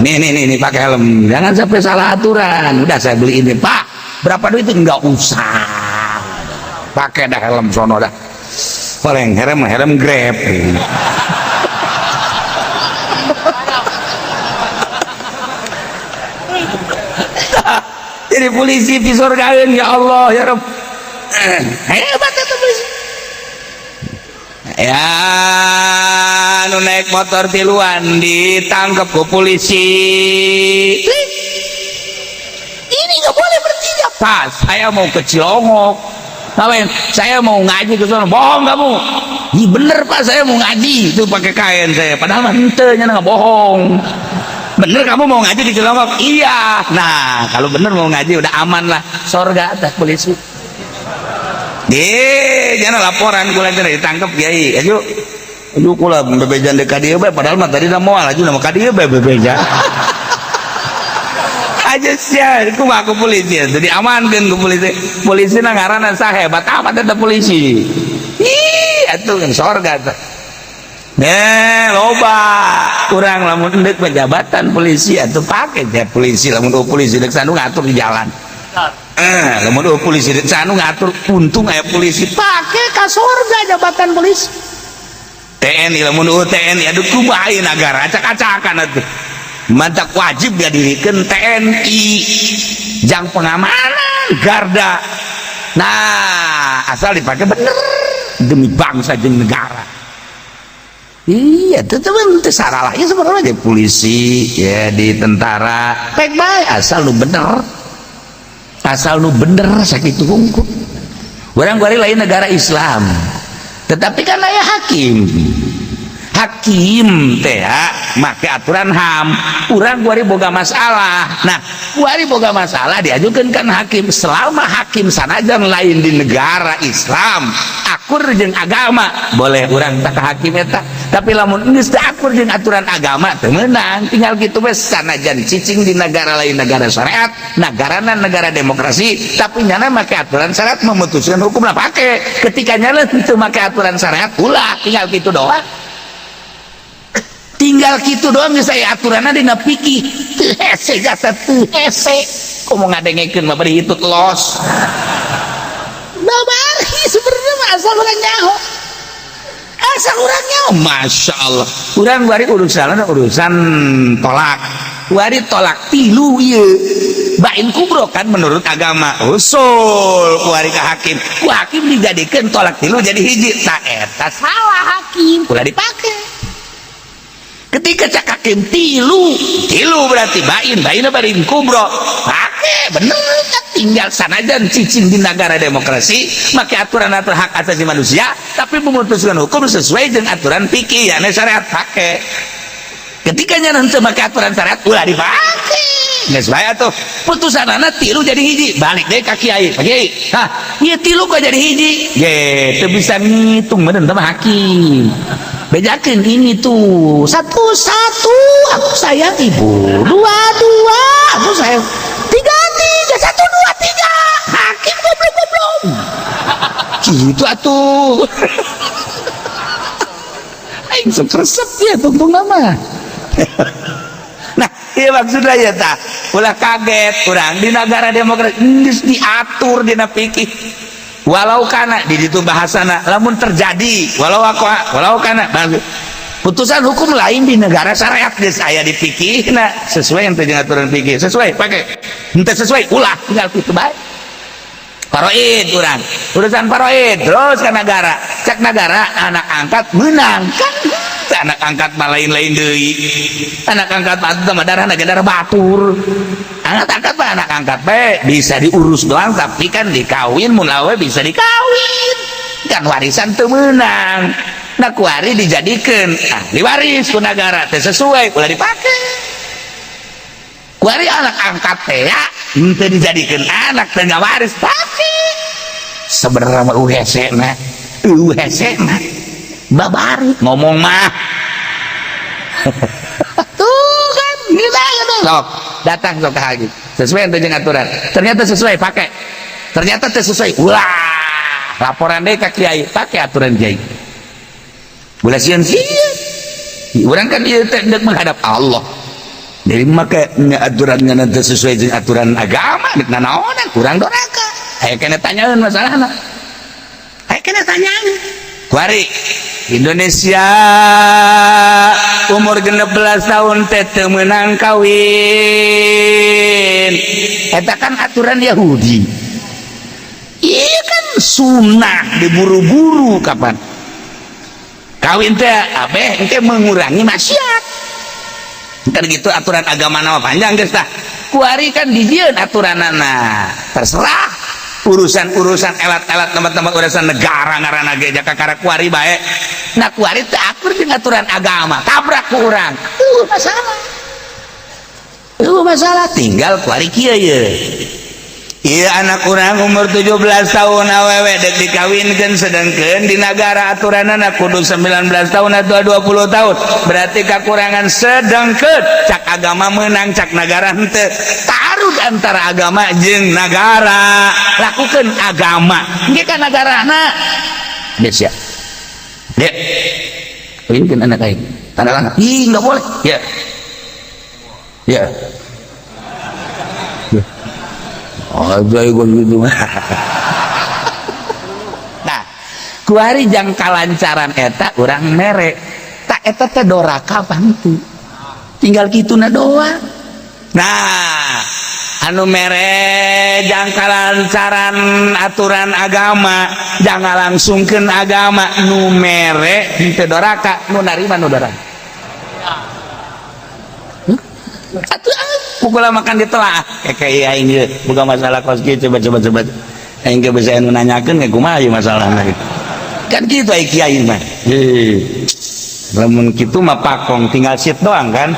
Nih pakai helm, jangan sampai salah aturan. Udah saya beliin nih Pak. Berapa duit itu? Nggak usah. Pakai dah helm sono dah. Paling helm Grab. Jadi polisi di surga, ya Allah ya Rabb. Hebat itu polisi. Ya, nu naik motor tiluan ditangkap ke polisi. Ini nggak boleh bertiga. Pas saya mau ke Cilongok. Ngapain? Saya mau ngaji ke sana. Bohong kamu. Iya bener Pak, saya mau ngaji. Itu pakai kain saya. Padahal hentenya nggak bohong. Bener kamu mau ngaji di Cilongok? Iya. Nah, kalau bener mau ngaji udah aman lah. Sorga atas polisi. Jangan laporan kula teh ditangkap kiai. Ayo kula bebejan dekat dia bae, padahal mah tadi da moal aja nama ka dieu bae bebejan. Aja sia ku mah ku polisi jadi amankeun ku polisi na ngaranna sahebat amat eta polisi. Atuh kan sorga teh. Loba kurang lamun endek pejabatan polisi atuh pake teh polisi, lamun polisi dek sanu ngatur di jalan. Lamun polisi dek sanu ngatur untung aya polisi pake ka sorga jabatan polisi. TNI lamun TNI aduh kumaha ieu nagara acak-acakan atuh. Mantak wajib diadirikan TNI jang pengamanan garda. Nah asal dipakai bener demi bangsa jeung negara. Iya teman-teman saralah ya sebenarnya di polisi ya di tentara baik-baik asal lu bener sakitu hungkul. Orang gua lain negara Islam tetapi kan aya hakim teh make aturan HAM. Urang kuari boga masalah. Nah, kuari boga masalah diajukan kan hakim. Selama hakim sanajan lain di negara Islam, akur jeung agama, boleh urang tak ke hakim eta. Tapi lamun geus teu akur jeung aturan agama teu meunang. Tinggal kitu we sanajan cicing di negara lain negara syariat, negarana negara demokrasi, tapi nyana make aturan syariat memutuskan hukumna pake. Ketika nyana teu make aturan syariat ulah tinggal kitu doang. Tinggal gitu doang saya aturannya dina pikir hese jasa hese kok mau ngadengekeun mah bari hitut los babari sebenarnya asal urang nyaho Masya Allah urang bari urusan tolak wari tolak tilu ieu bain kubro kan menurut agama usul kuari ka hakim ku hakim dijadikeun tolak tilu jadi hiji tak eta salah hakim ulah dipake. ketika cak hakim tilu berarti bain barin kubro pakai bener kan, tinggal sanajan cicing di negara demokrasi make aturan-aturan hak asasi manusia tapi memutuskan hukum sesuai dengan aturan fikih ya syariat pakai ketika nyaran make aturan syariat ulah dipakai nggak sesuai tuh putusan anak tilu jadi hiji balik deh kaki kiai nah iya tilu kok jadi hiji gitu bisa ngitung bener sama hakim bedakan ini tuh satu aku sayang ibu dua aku sayang tiga satu dua tiga hakim goblok gitu atuh aing sok resep ya tungtung nama nah iya maksudnya ya tak ulah kaget orang di negara demokrasi diatur dina fikih walau kana di situ bahasana lamun terjadi walau kana putusan hukum lain di negara syariat geus aya di fikih nah sesuai yang terjadi aturan fikih sesuai pakai henteu sesuai ulah tinggal kitu bae paroid urang urusan paroid terus ke negara cek negara anak angkat menang kan anak angkat mah lain-lain deui anak angkat mah darah batur anak angkat bisa diurus doang tapi kan dikawin mulawe bisa dikawin kan warisan teu meunang nah kuari dijadikan diwaris ku negara teh sesuai ulah dipake kuari anak angkat teh ya teu dijadikan anak teu ngawaris tapi sebenarnya mah uhese na babari ngomong mah tuh kan gila sok datang sok ke hakim sesuai dengan aturan ternyata sesuai pakai ternyata sesuai ulah laporan deh ke kiai pakai aturan kiai ulah sieun orang kan dia tidak menghadap Allah jadi makanya aturannya nanti sesuai dengan aturan agama nek naonan kurang doraka aya kena tanyaeun masalahna aya kena tanyaeun kuari Indonesia umur 16 tahun teh menang kawin eta kan aturan Yahudi iya kan sunnah diburu-buru kapan kawin teh abeh engke mengurangi maksiat kan gitu aturan agama nama panjang geus tah kuari kan dijieun aturanana terserah urusan elat-elat tempat-tempat urusan negara ngaranna ge jakakara kuari bae nah kuari teu akur jeung aturan agama tabrak ku urang masalah tinggal kuari kieu ye iya anak urang umur 17 tahun awewe dek dikawinkeun sedengkeun di negara aturanana kudu 19 tahun atau 20 tahun berarti kakurangan sedengkeun cak agama menang cak negara henteu taruh antara agama jeung negara lakukan agama engke ka negarana geus ya dek kawinkeun anak aing tanda tangan ih enggak boleh ya aja gue gitu nah kuari jang kalancaran eta urang mere tak eta teh doraka pantu tinggal kituna doang nah anu mere jang kalancaran aturan agama jangan langsungkeun agama nu mere teu doraka nu narima nu doraka atuh pukul makan ditelah kayak aing bukan masalah kos kieu coba aing ge bisa anu nanyakeun ge kumaha ieu masalahna kan kitu ai kiai mah lamun kitu mah pakong tinggal sit doang kan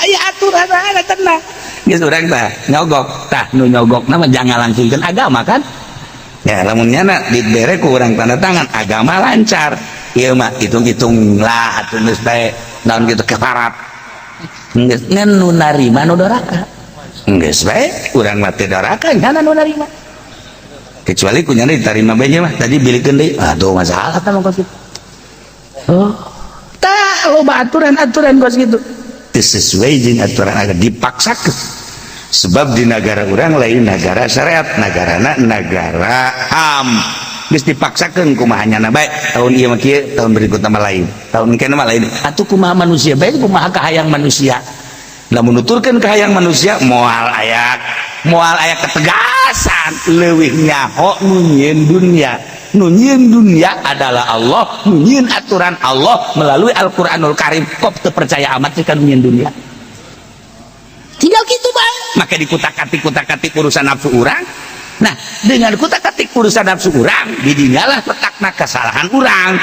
aya aturan ada tenang geus urang tah nyogok tah nu nyogokna mah jangan langsungkeun agama kan ya lamun nyana dibere ku urang tanda tangan agama lancar ieu mah hitung-hitung lah atuh geus bae naon kitu keparat ngan nu narima nu doraka geus bae urang mah teu doraka nyana nu narima kecuali ku nyana diterima bae mah tadi bilikeun deui aduh masalah tah mah kitu oh tah loba aturan-aturan kos kitu teu sesuai jeung aturan agama dipaksakeun sebab di negara urang lain negara syariat negarana negara ham geus dipaksakeun kumaha nyana bae tahun ieu mah kieu tahun berikutna mah lain tahun kene mah lain atuh kumaha manusia bae kumaha kahayang manusia lamun nuturkeun kahayang manusia moal aya ketegasan leuwih nyaho nu nyieun dunya nunyin dunia adalah Allah, nunyin aturan Allah melalui Al-Quranul Karim. Kok terpercaya amat sih kan nunyin dunia? Tinggal gitu bang. Maka dikutak-katik urusan nafsu orang. Nah, dengan kutak-katik urusan nafsu orang, didinyalah letakna kesalahan orang.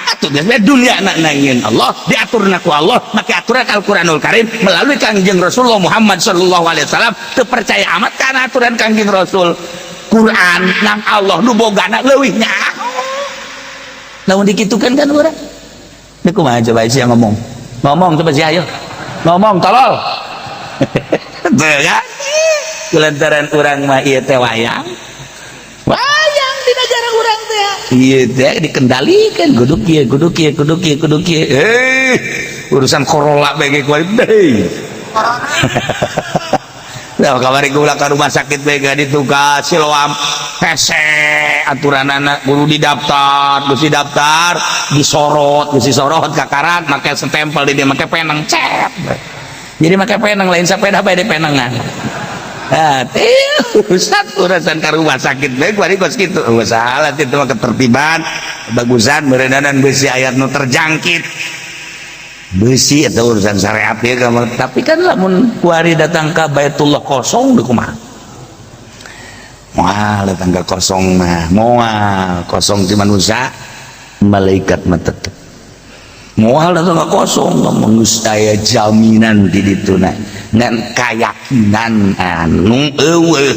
Atuh biasanya dunia nangin Allah, diatur naku Allah, maka aturan Al-Quranul Karim melalui Kangjeng Rasulullah Muhammad sallallahu alaihi wasallam. Terpercaya amat karena aturan Kangjeng Rasul. Quran nang Allah nu bogana leuwihnya. Lamun dikitukan kan urang. Nih kumaha coba sih yang ngomong. Ngomong coba sih ayo. Ngomong tolol. Tuh kan? Kulantaran urang mah ieu teh wayang. Wayang di negara urang teh. Ieu teh dikendalikan kudu kieu. Urusan Corolla bege kuali deui. Nah, kamari gula ke rumah sakit bega ditugas Siloam hese aturan anak guru didaftar disorot kakarat make stempel di dia make penang cet jadi make penang lain sepeda bae di penangan. Nah, urusan ke rumah sakit bae kuari kos kitu salah itu mah ketertiban bagusan meureunan beusi aya nu terjangkit besi atau urusan syariat ya, tapi kan lamun kuari datang ke Baitullah kosong deh kumaha moal datang ke kosong mah moal kosong di manusia malaikat mah tetep moal datang ke kosong lamun aya jaminan di ditu ngan keyakinan anu eueuh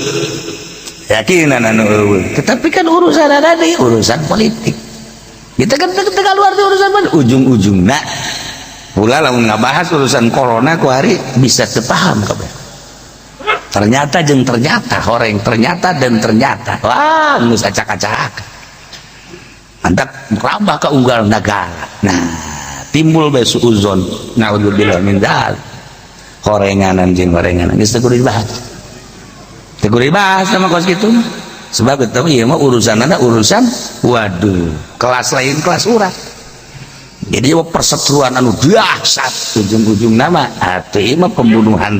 yakinan anu eueuh tetapi kan urusan ada di urusan politik kita kan teka luar di urusan politik ujung-ujungna pula lamun ngabahas urusan corona ku hari bisa sepaham kabeh. Ternyata horeng ternyata wah geus acak-acak. Mantap merambah ke unggal negara. Nah, timbul bae suuzon naudzubillah min dzalik. Horenganan jeung horenganan geus teu kudu dibahas. Teu kudu dibahas sama kos kitu. Sebab eta ieu mah urusanna urusan waduh, kelas lain kelas urang. Jadi perseteruan anu dahsyat ujung-ujung nama atuh mah pembunuhan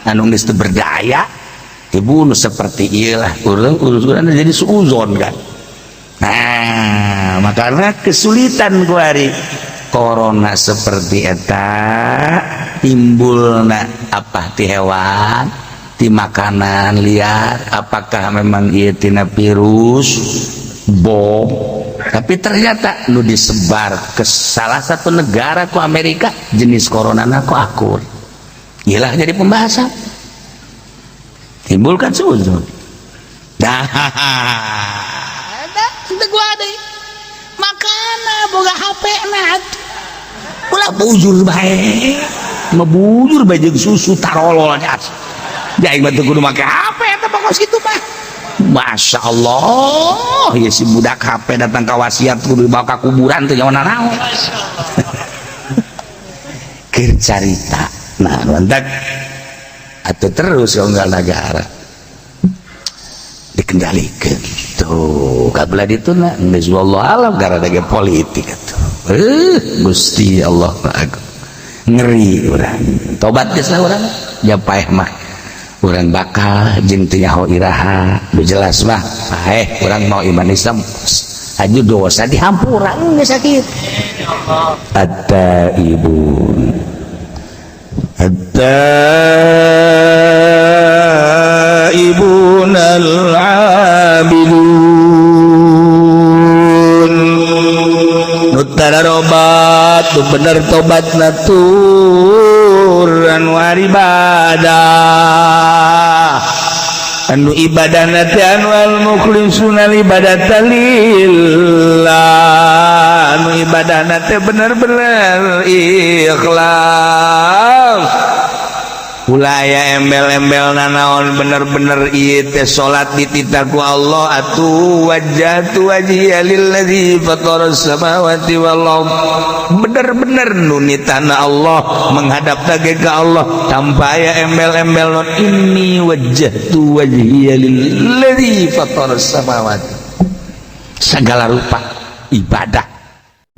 anu geus teu berdaya dibunuh seperti ieu lah urusan jadi suuzon kan. Nah, makanya kesulitan kuari corona seperti eta timbulna apa ti hewan ti makanan liar apakah memang ieu tina virus bom tapi ternyata nu disebar ke salah satu negara ku Amerika jenis corona ku akur iyalah jadi pembahasan timbulkan suzon dah itu gua deh makana boga HP na ulah bujur bae mabujur bae jeung susu tarolol nya jadi mah teu kudu make HP eta pokos kitu mah. Masya Allah ya si budak HP datang ke wasiat kudu dibawa ke kuburan tuh jangan naon kercarita nah mantap atau terus unggal negara dikendalikan tuh kabelah itu nah geus wallahu alam gara dage politik atuh Gusti Allah ngeri urang tobat geus lah urang japaeh mah urang bakal jeung teu nyaho iraha nu jelas mah paeh urang mau iman Islam aju dosa dihampurang geus sakit at-taibun al-abidun nu tararobat tu bener tobat natur anu ibadah anu ibadah nate anu al-mukhlisuna ibadatan lillah anu ibadah nate bener-bener ikhlas ulaya embel-embel nanaon bener-bener ieu teh salat ditita ku Allah atuh wajjatu wajhiya lilladzi fataras samawati wal ardh bener-bener nunitana Allah menghadap lagi ke Allah tanpa aya embel-embel non inni wajjatu wajhiya lilladzi fataras samawati segala rupa ibadah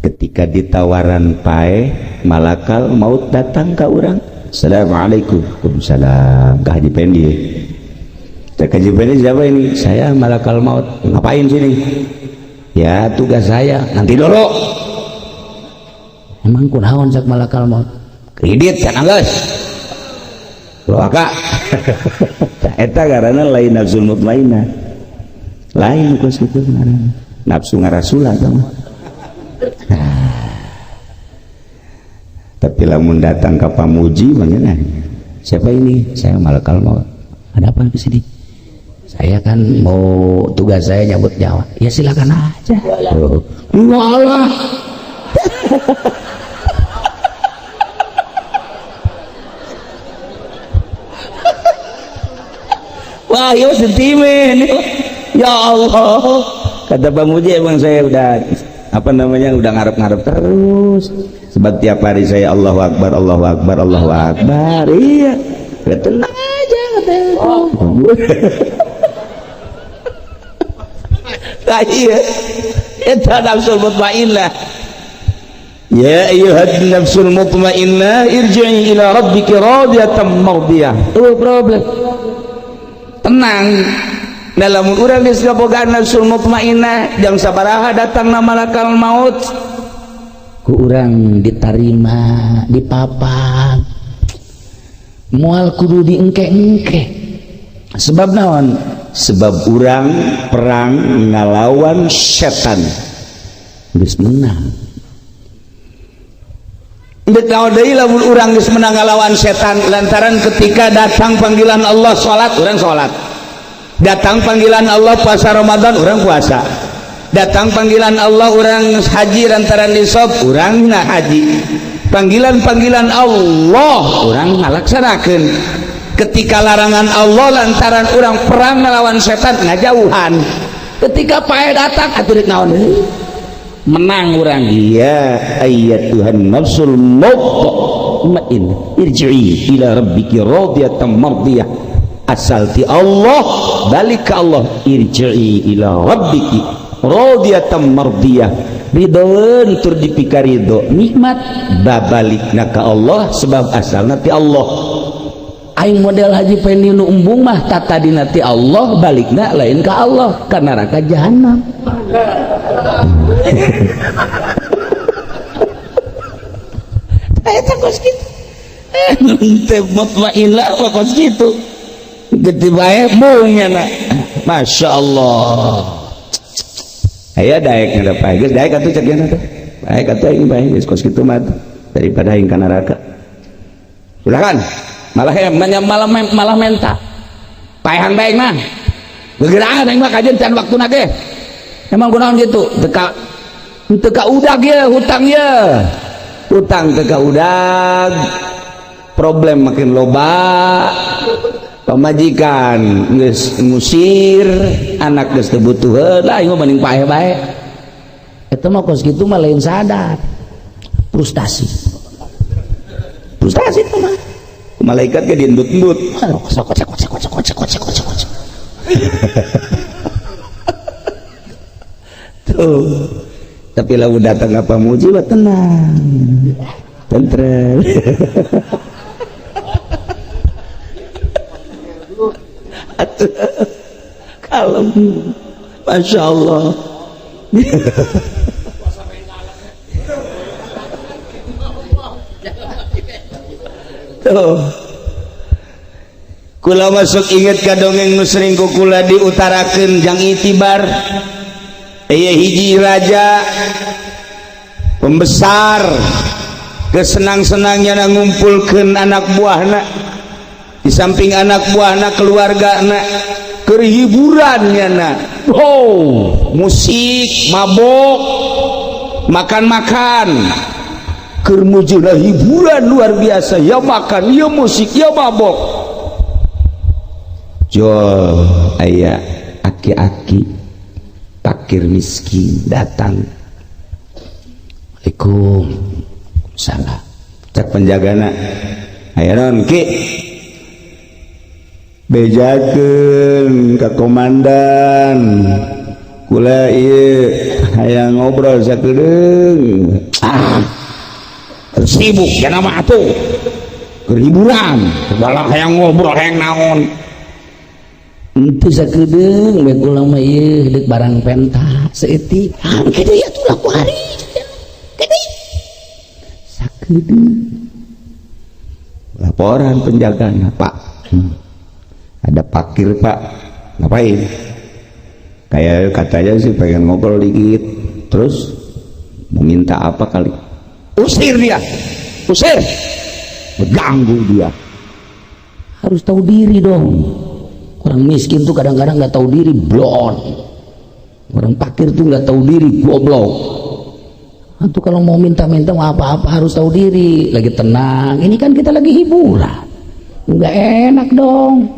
ketika ditawaran pae malakal maut datang ka urang Assalamualaikum. Waalaikumsalam. Kak Haji Pendi. Kak Haji Pendi siapa ini? Saya malakal maut. Ngapain sini? Ya tugas saya nanti dulu. Emang kunaon sak malakal maut? Kredit can anggeus. Loaka. Eta garana lain nafsul mutmainnah. Lain kos kitu ngaranna. Nafsu ngarasula sama. Tapi lamun datang ke pamuji mana? Siapa ini? Saya malakal maut. Ada apa ke sini? Saya kan mau tugas saya nyambut nyawa. Ya silakan aja. Walah. Wah, ya sentimen. Ya Allah. Kata Pak Muji emang saya udah udah ngarep-ngarep terus. Sebab tiap hari saya Allahu Akbar, Allahu Akbar, Allahu Akbar. Iya. Tenang aja katanya. Iya, itu nafsul mutmainnah. Ya ayyuhan nafsul mutmainnah irji'i ila rabbiki radiyatan mardiyah. Oh problem. Tenang. Dalam urang geus boga nafsul mutmainnah jam sabaraha datang malakal maut. Ku urang diterima, dipapan. Moal kudu diengke-engke. Sebab naon? Sebab urang perang ngalawan setan geus menang. Dek naon deui lamun urang geus menang ngalawan setan lantaran ketika datang panggilan Allah salat urang salat. Datang panggilan Allah puasa Ramadan urang puasa. Datang panggilan Allah urang haji lantaran nisab urang haji. Panggilan-panggilan Allah urang ngalaksanakeun. Ketika larangan Allah lantaran orang perang melawan setan ngajauhan. Ketika pae datang atuh naon menang orang. Ya ayyatuhan nafsul mutmainnah irji'i ila rabbiki radiyatan mardiyah. Asal ti Allah balik ke Allah. Irji'i ila rabbiki radiyatan mardiyah. Ridhoeun tur dipikarido nikmat babalikna ka Allah sebab asalna ti Allah. Aing model haji pendi nu embung mah tata dina ti Allah balikna lain ka Allah ka neraka jahanam. Eta kos kitu. Teh mutmainnah kos kitu. Gede bae moongna. Masyaallah. Aya daek ngada pae geus daek atuh cek yana teh. Baik atuh aing bae geus kos kitu mah daripada aing ka neraka. Silakan. Malah menta paehan baik mah gegerangan aing mah kajen can waktuna ge emang kunaon gitu teka udag ya hutang ya hutang teka udag problem makin loba pamajikan geus ngusir anak geus teu butuheun lah aing mah banding paeh bae eta mah kos kitu mah lain sadar frustasi itu mah malaikat ke diendut-endut tuh tapi lalu datang apa muji tenang tentrem kalem Masya Allah. Tuh kula masuk inget ka dongeng nu sering ku kula diutarakeun jang itibar. Aya hiji raja pembesar kesenang-senangnya ngumpulkeun anak buahna, di samping anak buahna keluargana keur hiburannya na musik mabok makan-makan keur mujuna hiburan luar biasa ya makan ya musik ya mabok. Jol aya aki-aki fakir miskin datang. Assalamualaikum. Salam. Cak penjagana. Aya naon ki? Bejakeun ka komandan. Kula ieu hayang ngobrol sakedeung. Sibuk cenah mah atuh. Keur hiburan, balang hayang ngobrol hayang naon. Itu sakedeung bae kula mah ieu deuk barang pentas seeutik. Hangke deui atuh laku hari. Gede. Sakedeung. Laporan penjagana, Pak. Ada parkir, Pak. Ngapain? Kayak katanya sih pengen ngobrol dikit. Terus meminta apa kali? Usir dia. Usir. Mengganggu dia. Harus tahu diri dong. Orang miskin tuh kadang-kadang nggak tahu diri, blon. Orang fakir tuh nggak tahu diri, goblok. Antu kalau mau minta-minta mau apa-apa harus tahu diri. Lagi tenang, ini kan kita lagi hiburan, nggak enak dong.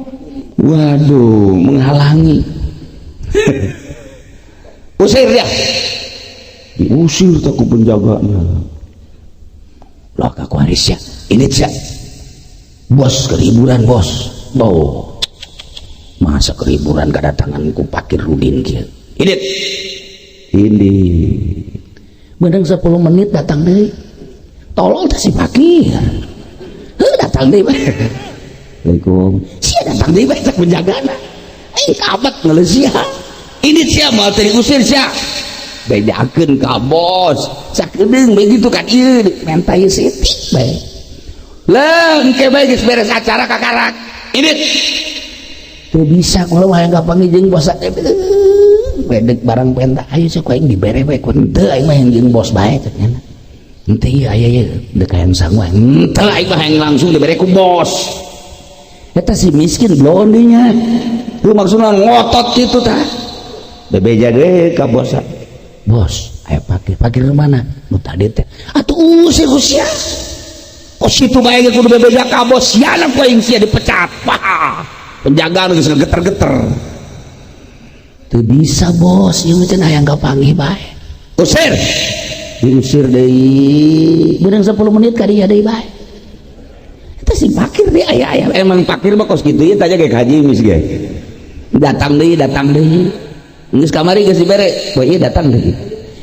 Waduh, menghalangi. Usir dia. Diusir tak penjaganya. Loh Kak Waris ya, ini cak bos keriburan bos. Boh. Masa keriburan kedatangan ku Pakir Rudin kia. Ini Bener 10 menit datang deh. Tolong tak si Pakir. Datang deh. Assalamualaikum. Sia datang deh baca penjagana. Kabat ngelesya. Ini siapa mau diusir siapa? Bedakeun ka bos. Sakedeung begitu kan ieu mentai setik bae. Lengke bae geus beres acara kakarak. Ini Tuh bisa kalau mah enggak panggil jeung bos bedek barang pentas ayo sok aing dibere bae ku teu aing mah jeung bos bae teh nya. Henteu ieu aya ieu deuk hayang sangguh teu aing mah hayang langsung dibere ku bos. Eta si miskin blon deui nya. lu maksudna ngotot kitu tah. Bebeja deui ka bos. Bos, aya Pakir mana? Nu tadi teh. Atuh usir sia. Oh situ bae ge kudu bebeja ka bos. Siana ku aing sia dipecat. Wah. Penjagaan geus geter-geter. Teu bisa bos, ieu cenah hayang kapanggih bae. Usir. Diusir deui. Beurang 10 menit ka dieu deui bae. Eta si Pakir deui aya Emang Pakir mah kos kitu ieu tanya ge haji mis ge. datang deui. Geus kamari geus dibere, poe ieu datang deui.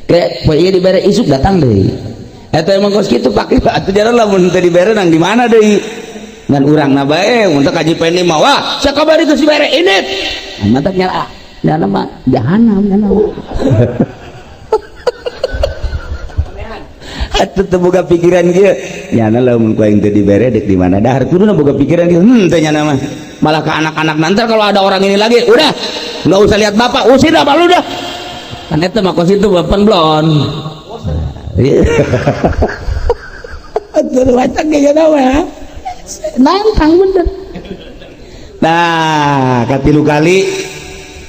Ke poe ieu dibere isuk datang deui. Eta emang kos kitu Pakir atuh jaran lamun teu dibere nang di mana deui? Ngan urangna bae untuk kaji pendi mah wah sakabari geus dibere ini. Mata nyana mah jahanam nyana. Atuh teu boga pikiran kieu. Nyana lamun ku aing teu dibere deuk di mana dahar kuduna boga pikiran kieu. Teu nyana mah. Malah ke anak-anak nanti kalau ada orang ini lagi, udah enggak usah lihat bapak, usir dah lu dah. Kan eta mah kos itu bapan blon. Atuh wacak ge mah. Nantang bener. Nah, katilu kali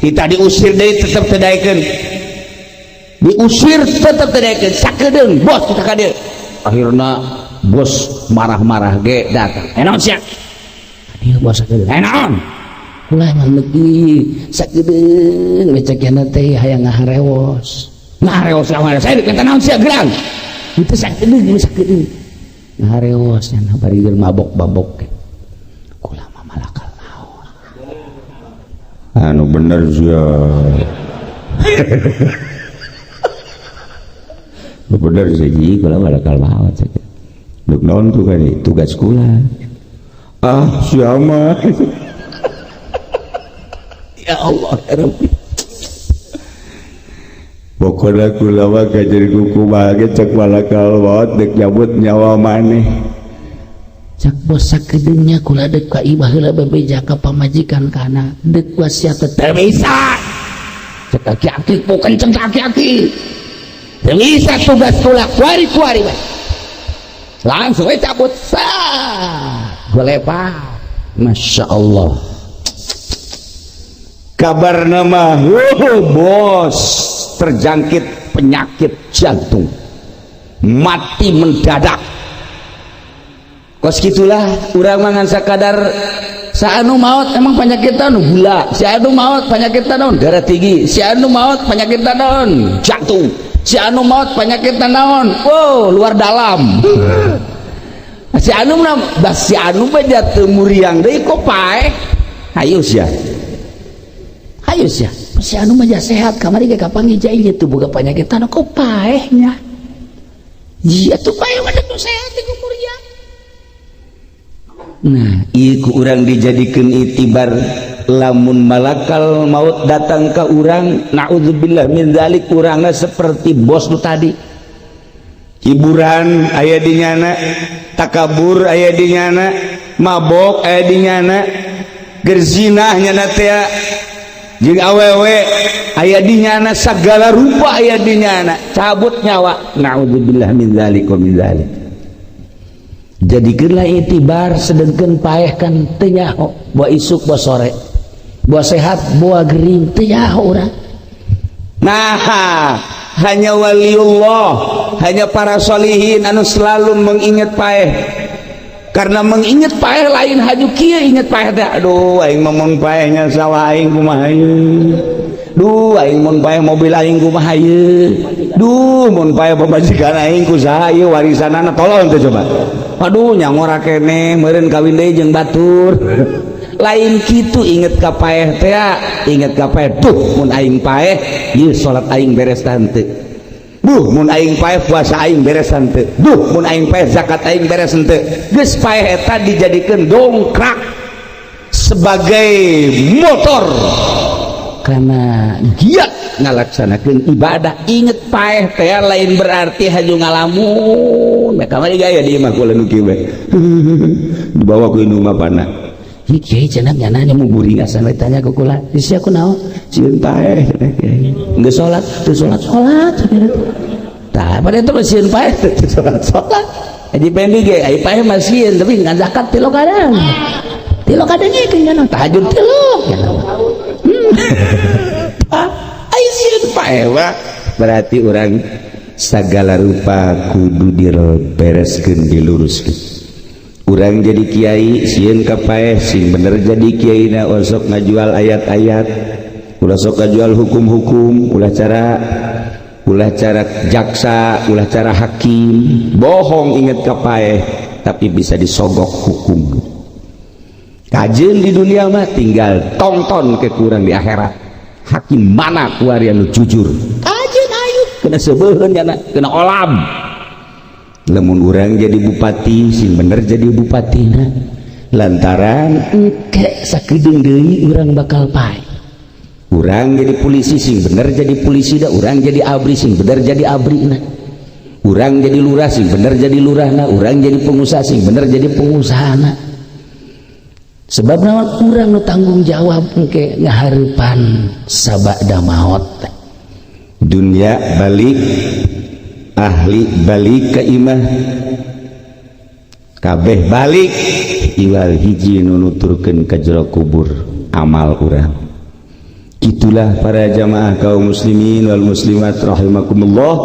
kita diusir deui tetep teu daekeun. Diusir tetep teu daekeun. Sakedeung bos kita ka dieu. Akhirna bos marah-marah ge datang. Naon sia? Dieu bos sakedeung. Naon? Ulah ngalegi sakedeung lecekna teh hayang ngaharewos. Ngaharewos lawan saya kata naon sia gerang. Itu sakedeung ngaharewos nya bari geus mabok-babok. Kula mah malakal naon. Anu bener sia. Lu bener sih kula malakal naon sia. Duk naon tuh kan tugas kula. Ah, siapa? Ya Allah ya Rabbi. Pokoknya kula mah kajar kuku bahagia cek malakal maut dek nyabut nyawa maneh. Cak bos sakedeungnya kula deuk ka ibah heula bebeja ka pamajikan kana deuk wasiat teh bisa. Cek aki-aki po kenceng aki-aki. Teu bisa tugas kula kuari-kuari bae. Langsung we cabut golepak. Masya Allah. Kabar nama bos terjangkit penyakit jantung, mati mendadak. Kos gitulah urang mangan sakadar saanu maut emang penyakit anu gula, si anu maut penyakit naon darah tinggi, si anu maut penyakit naon jantung, si anu maut penyakit naon luar dalam. Si anu mah si anu mah jatuh muriang deui kok paeh. Hayu sia. Hayu sia. Si anu mah sehat kamari ge kapanggih jai teu boga penyakit anu kok paehnya. Iya tuh paeh mah teu sehat di muriang. Nah, ieu ku urang dijadikeun itibar lamun malakal maut datang ke urang, naudzubillah min dzalik, urangna seperti bos nu tadi. Hiburan aya di nyana, takabur aya di nyana, mabok aya di nyana, gerzinah nyana teh jeung awewe aya di nyana, sagala rupa aya di nyana, cabut nyawa, naudzubillah min dzalik wa min dzalik. Jadikeunlah itibar sedengkeun paeh kan teu nyaho, bawa isuk bawa sore, bawa sehat bawa gering teu nyaho urang. Nah, hanya waliullah, hanya para solihin anu selalu mengingat paeh. Karena mengingat paeh lain haju kieu ingat paeh teh. Aduh aing mun paehnya sawah aing kumaha ieu. Duh aing mun paeh mobil aing kumaha ieu. Duh mun paeh pamajikan aing kusaha ieu warisanana tolong teh coba. Aduh nyangora keneh meureun kawin deui jeung batur. Lain kitu inget ka paeh teh, inget ka paeh. Duh mun aing paeh ieu salat aing beres tante. Duh mun aing paeh puasa aing beres tante. Duh mun aing paeh zakat aing beres tante. Geus paeh eta dijadikeun dongkrak sebagai motor karena giat ngalaksanakeun ibadah. Inget paeh teh lain berarti haju ngalamun. Kamari gaya di imah kula nu kieu bae. Dibawa ku indung bapana. Ieu kiai cenah nyananya mau buring asan we tanya ku kula. Isi aku naon? Sieun paeh. Geus salat, teu salat. Tah pada itu sieun paeh teu salat. Jadi pendi ge ai paeh mah sieun tapi ngan zakat 3 kadang. 3 kadang ieu cenah tahajud 3. Ai sieun paeh wa berarti urang sagala rupa kudu dibereskeun diluruskeun. Urang jadi kiai sieun ka paeh sing bener jadi kiai na osok ngajual ayat-ayat, ulah sok ngajual hukum-hukum, ulah cara jaksa, ulah cara hakim, bohong inget ka paeh tapi bisa disogok hukum. Kajeun di dunia mah tinggal tonton ke kurang di akhirat. Hakim mana kuari anu jujur? Kajeun ayu kena sebeuheun nya kena olam. Lamun urang jadi bupati sing bener jadi bupatina lantaran engke sakedeung deui urang bakal paeh. Urang jadi polisi sing bener jadi polisi da, urang jadi abri sing bener jadi abrina. Urang jadi lurah sing bener jadi lurahna, urang jadi pengusaha sing bener jadi pengusahana. Sebab naon urang nu tanggung jawab engke ngahareupan sabada maot. Dunia balik ahli balik ke imah kabeh balik iwal hiji nunuturkeun ka jero kubur amal urang. Itulah para jamaah kaum muslimin wal muslimat rahimakumullah,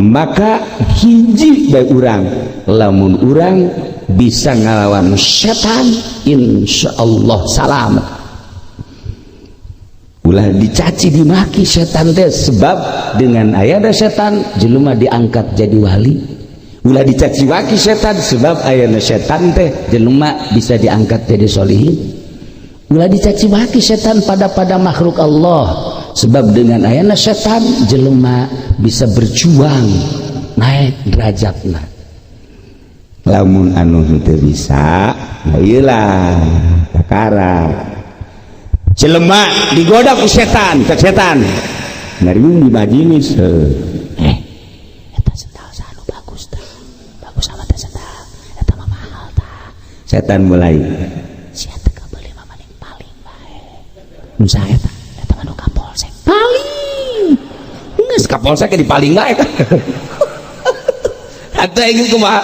maka hiji bae urang lamun urang bisa ngalawan setan insyaallah salamet. Ulah dicaci dimaki setan teh sebab dengan ayana setan jelema diangkat jadi wali. Ulah dicaci maki setan sebab ayana setan teh jelema bisa diangkat jadi solihin. Ulah dicaci maki setan pada makhluk Allah sebab dengan ayana setan jelema bisa berjuang naik derajatna. Lamun anu teu bisa ieulah perkara jelema digoda ku setan, cek setan ngariung di majelis eta sendal sanu bagus tah, bagus sama teh sendal eta mah mahal tah. Setan mulai sia teh kebeuli mah paling bae nu saha eta mah nu kapolsek paling geus kapolsek di paling bae kan. Atuh ieu kumaha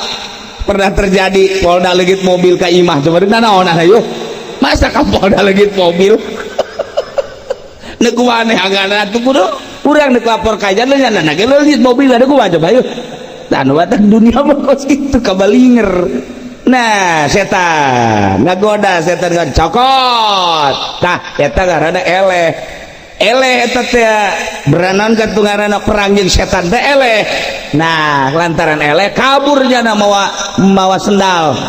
pernah terjadi polda leugit mobil ka imah coba naon ayo masa kapolda leugit mobil neku aneh angana tuh kudu urang neuk lapor ka jalan nya na ge leungit mobil ada ku coba yeuh tanu watan dunia mah kos kitu kabalinger. Nah setan ngagoda, setan cokot tah eta ngaranna eleh eta teh beranan ka tungarana perang jeung setan teh eleh. Nah lantaran eleh kaburnya na mawa sendal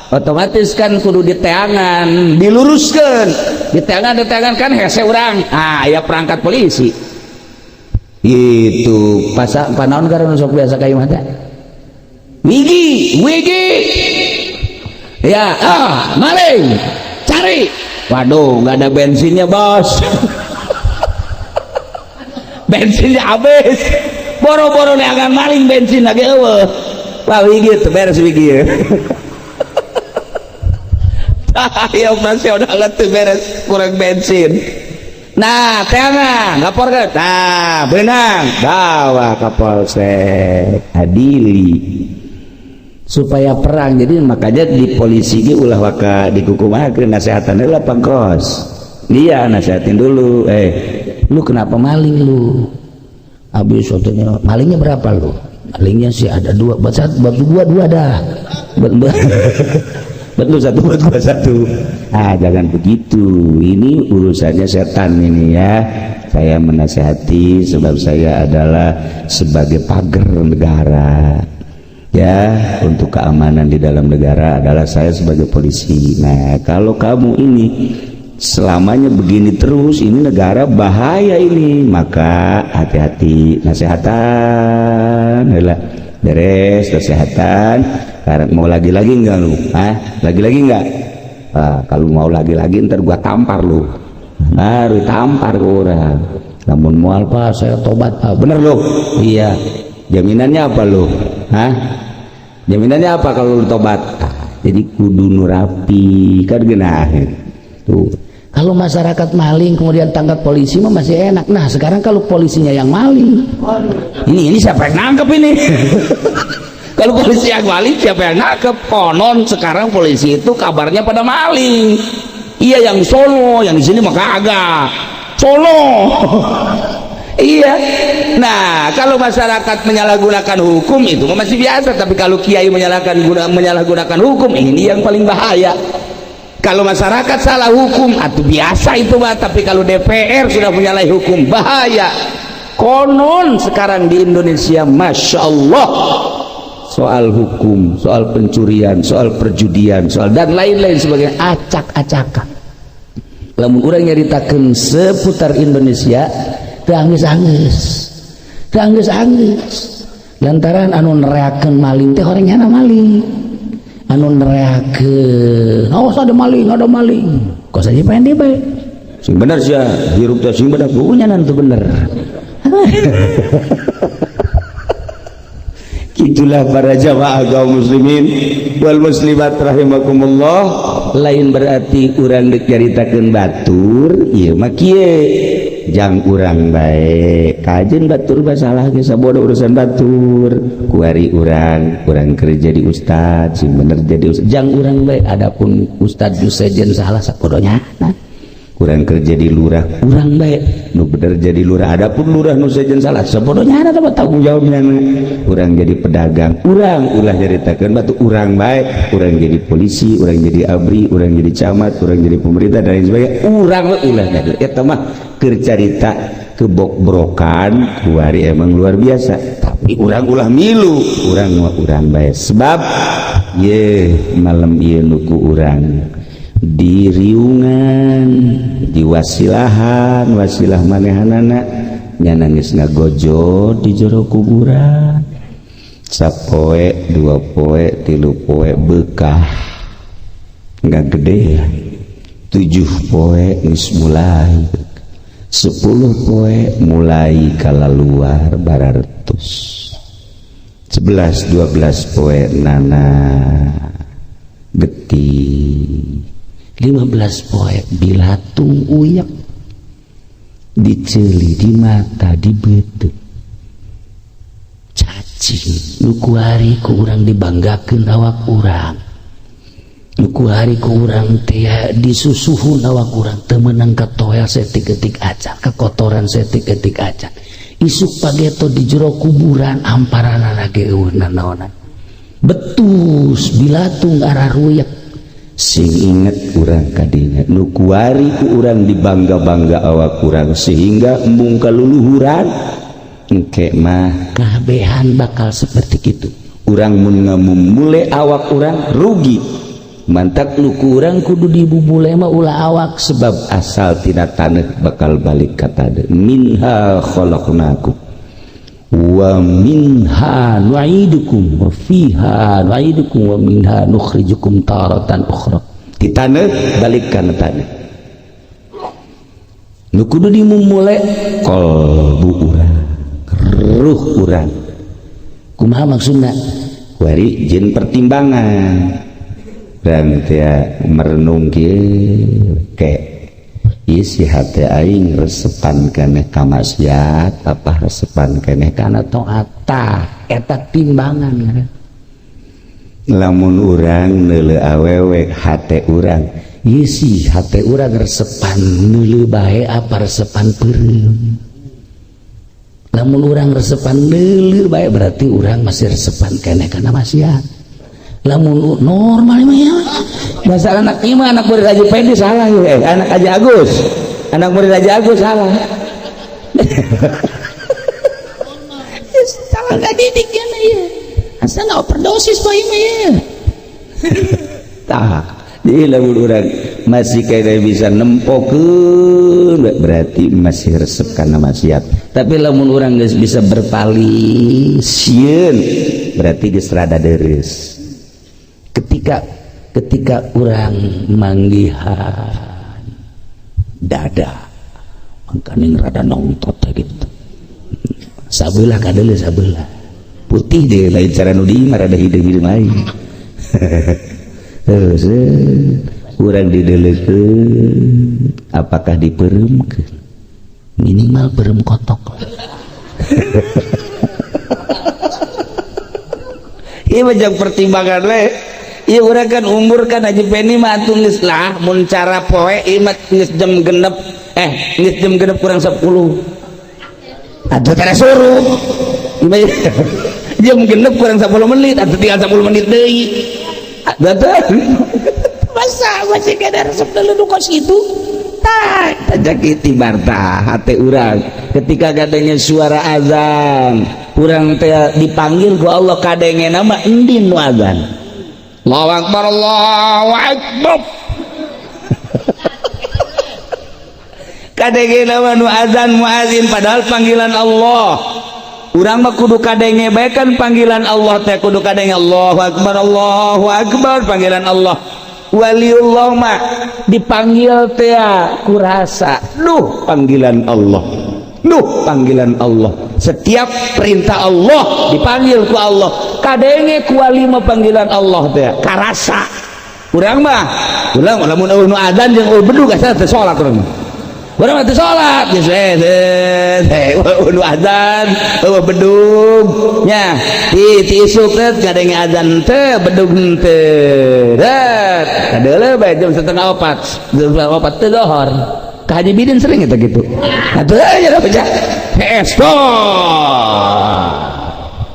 otomatis kan kudu diteangan diluruskan, diteangan kan hese urang aya perangkat polisi itu panaon karena sok biasa kayu mata wigi ya maling cari Waduh, nggak ada bensinnya bos. Bensinnya habis. Boro-boro neangan maling bensin lagi eueuh. Wah gitu beres wigi. Ya operasional tuh beres kurang bensin. Nah, teanga ngapor ke. Nah, benang bawa ke Polsek adili supaya perang. Jadi makanya di polisi ge ulah waka dikukumakeun nasehatan heula pangkos. Dia nasehatin dulu, lu kenapa maling lu? Habis fotonya malingnya berapa lu? Malingnya sih ada dua, buat dua dah. Betul satu buat gua satu. Jangan begitu. Ini urusannya setan ini ya. Saya menasehati sebab saya adalah sebagai pagar negara. Ya, untuk keamanan di dalam negara adalah saya sebagai polisi. Nah, kalau kamu ini selamanya begini terus, ini negara bahaya ini. Maka hati-hati, nasehatan. Beres kesehatan. Mau lagi-lagi enggak lu? Lagi-lagi enggak? Kalau mau lagi-lagi ntar gua tampar lu. Baru tampar orang. Namun mual Pak, saya tobat Pak. Bener lu? Iya. Jaminannya apa lu? Jaminannya apa kalau lu tobat? Jadi kudu nurapi kan genah. Tuh. Kalau masyarakat maling kemudian tangkap polisi mah masih enak. Nah sekarang kalau polisinya yang maling, ini siapa yang nangkep ini? Kalau polisi yang maling siapa yang nangkep? Konon sekarang polisi itu kabarnya pada maling. Iya yang Solo, yang di sini mah kagak. Solo. Iya. Nah kalau masyarakat menyalahgunakan hukum itu masih biasa, tapi kalau kiai menyalahgunakan hukum ini yang paling bahaya. Kalau masyarakat salah hukum, atau biasa itu Pak. Tapi kalau DPR sudah menyalahi hukum, bahaya. Konon sekarang di Indonesia, masya Allah, soal hukum, soal pencurian, soal perjudian, soal dan lain-lain sebagainya, acak-acakan. Lamun urang nyaritakeun seputar Indonesia, teanggeus-anggeus, lantaran anu nereakeun maling teh orangnya maling. Anu nereakeun awas ada maling kok saja pengen dia baik sing bener sih hirup teh sing bener punya nanti bener. Itulah para jamaah kaum muslimin wal muslimat rahimakumullah. Lain berarti urang dek caritakeun batur ieu mah kieu jang urang baik kajen batur masalah ge sabodo urusan batur kuari urang kerja di ustad sing bener jadi ustad jang urang baik. Adapun ustad sejen salah sapodonya nah urang kerja di lurah urang baik nu bener jadi lurah. Adapun lurah nu sejen salah sapodonya ada tanggung jawabnya. Urang jadi pedagang urang ulah nyaritakeun batu urang baik. Urang jadi polisi, urang jadi abri, urang jadi camat, urang jadi pemerintah dan lain sebagainya. Urang ulah jadi eta mah keur carita kebok-brokan kuari emang luar biasa. Tapi urang ulah milu urang baik sebab malam ieu nuku urang di riungan di wasilah manehanana nya nangis ngagojo di jero kuburan sapoe 2 poe 3 poe bekah nggak gede 7 poe geus mulai 10 poe mulai kalaluar bararetus 11-12 poe nana geti 15 poe bilatung uyak diceli di mata di beut cacing nuku hari ku urang dibanggakeun awak urang nuku hari ku urang teh disusuhun awak urang teu meunang katoel setik-etik acan kekotoran setik-etik acan isuk pageto di jero kuburan amparanana ge eueuh nanaonan betus bilatung arah ruyak sing inget urang kadinya nu kuari ku urang dibangga-bangga awak urang sehingga embung kaluluhuran engke mah kabehan bakal seperti itu. Urang mun ngamumule awak urang rugi mantak nu urang kudu dibubule mah ulah awak sebab asal tina taneuh bakal balik ka taneuh. Minha khalaqnakum wa minha nu'idukum wa fiha nu'idukum wa minha nukhrijukum taratan ukhra. Di taneuh balik kana taneuh nu kudu dimulai qalbu urang ruh urang kumaha maksudna kuari jin pertimbangan dan teh merenung kieu ke isi hati aing resepan keneh ka maksiat apa resepan keneh kana taat eta timbangan ya. Lamun urang neuleuh awewe hate urang isi hate urang resepan neuleuh bae apa resepan peureum. Lamun urang resepan neuleuh bae berarti urang masih resepan keneh kana maksiat. Lamun normal mah ya bahasa anak ieu mah anak murid Haji Pedi salah ya anak Haji Agus anak murid Haji Agus salah salah nggak didik ya ya asal nggak overdosis pak ieu ya tah jadi lamun urang masih kaya bisa nempokeun berarti masih resep kana maksiat tapi lamun urang geus bisa berpaling sieun berarti geus rada deres ketika orang manggihan dada makanya rada nongtot gitu sabelah kadele sabelah putih deh lain cara nudi rada hidung lain terus orang didelekeun apakah diperemkeun minimal perem kotok ieu mah pertimbangan we. Iya urang kan umur kan Haji Peni mah atuh geus lah mun cara poe ieu mah geus jam genep geus jam genep kurang 10 atuh tara suruh jam genep kurang 10 menit atuh tinggal 10 menit deui atuh masa masih kada resep dulu kos itu tah tajak itibar tah hate urang ketika gadengnya suara azan urang teh dipanggil ku Allah kadengena mah endin nu azan Allahu Akbar Allahu Akbar kadenge nama nu azan muazin padahal panggilan Allah urang mah kudu kadenge bae kan panggilan Allah teh kudu kadenge Allahu Akbar panggilan Allah waliullah mah dipanggil teh kurasa duh panggilan Allah setiap perintah Allah dipanggil ku Allah kadenge ku wali mah panggilan Allah teh karasa urang mah lamun nu adzan jeung bedug asa teh salat urang mah teh salat geus nu adzan bedug nya ti isuk teh kadenge adzan teh bedug teh kadeuleuh bae jam 3:30 jam 4 teh zuhur ka Haji Bidin sering eta gitu atuh aja da pecah esto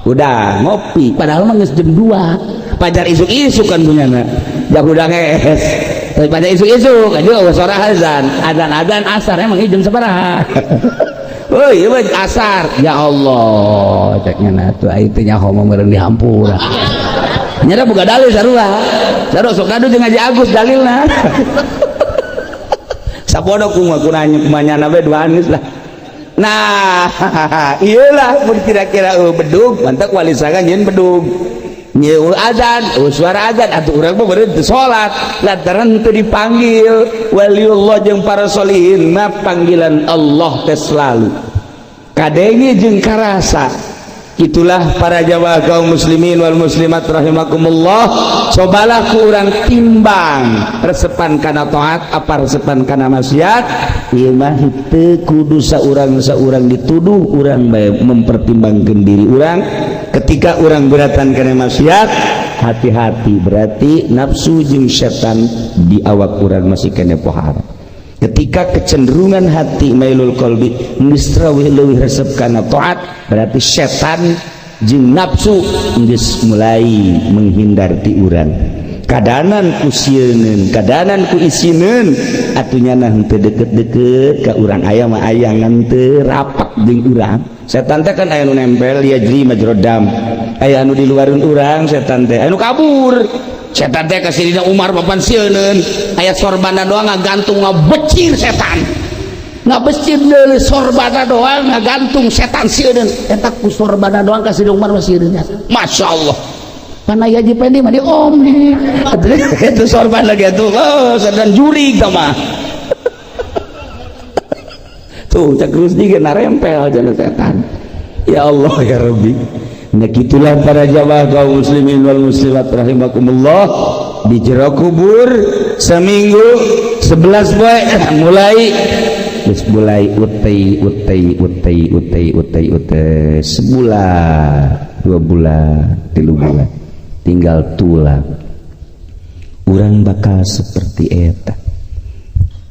udah ngopi padahal mah geus jam 2 pajar isuk-isuk kan punyana jak udah nges tapi pajar isuk-isuk aja suara azan asar emang jam sabaraha oh iya mah asar ya Allah ceknya atuh ai teh nyaho mah meureun dihampura nyara boga dalil sarua sok kadu jeung Haji Agus dalilna sapodo kumanyana we dua anis lah nah iyalah mun kira-kira bedug mantak wali sagan nyeun bedug nyeuh adzan suara adzan atuh urang mah beureun teu salat lantaran teu dipanggil waliullah jeung para sholihin mah panggilan Allah teh selalu kadenge jeung karasa itulah para jamaah kaum muslimin wal muslimat rahimakumullah cobalah ku urang timbang resepan kana taat apa resepan kana maksiat ieu mah teu kudu saurang dituduh urang bae mempertimbangkeun diri urang ketika urang beratan kana maksiat hati-hati berarti nafsu jeung setan di awak urang masih kene pohara ketika kecenderungan hati mailul qalbi nistrawih leuwih resep kana taat berarti setan jeung nafsu geus mulai menghindar ti urang kadanan ku sieun kadanan ku isineun atunya nah teu deket-deket ka urang aya mah aya ngan teu rapat jeung urang setan teh kan aya nu nempel yajri majrodam aya anu di luareun urang setan teh anu kabur setan teh kasih dina Umar papan sieun ayat sorbana doang ngagantung ngabecir setan ngabecir deuleu sorbana doang ngagantung setan sieun eta ku sorbana doang kasih dina Umar masieun masyaallah pana Haji Pendi mah di om itu sorban lagi atuh oh sedan jurig tah mah tuh cak Rusdi kena rempel jana setan. Ya Allah ya Rabbi. Nah gitulah para jamaah kaum muslimin wal muslimat rahimakumullah, di jero kubur seminggu 11 poe mulai utai sebulan 2 bulan 3 bulan tinggal tulang urang bakal seperti eta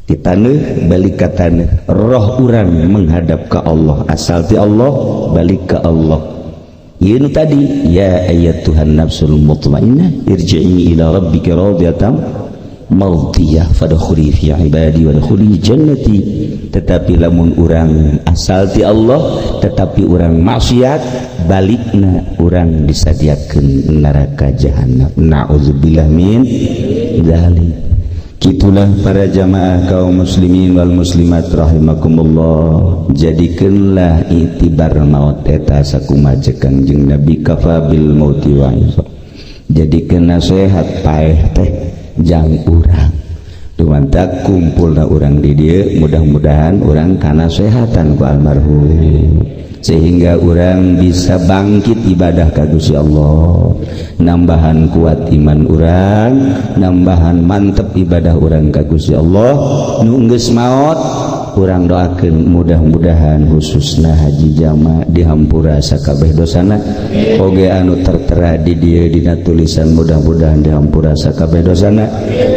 di tanah balik ke tanah, roh urang menghadap ke Allah, asal ti Allah balik ke Allah. Ini tadi ya ayyatuhan nafsul mutmainnah irji'i ila rabbika radiyatan mardiyah fadkhuli fi ibadi wadkhuli jannati. Tetapi lamun urang asal ti Allah tetapi urang maksiat, balikna urang disadiakeun neraka jahanam. Nauzubillah min dzalik. Kitulah para jamaah kaum muslimin wal muslimat rahimakumullah, jadikanlah itibar maut eta sakumaha Kangjeng Nabi kafabil mauti wa'isa. Jadikan nasihat paeh teh jang urang dumantak kumpulna urang di dieu, mudah-mudahan urang kanasehatan ku almarhum sehingga urang bisa bangkit ibadah ka Gusti Allah, nambahan kuat iman urang, nambahan mantep ibadah urang ka Gusti Allah. Nu geus maot urang doakeun mudah-mudahan khususna haji jama dihampura sakabeh dosana, oge anu tertera di dieu dina tulisan mudah-mudahan dihampura sakabeh dosana,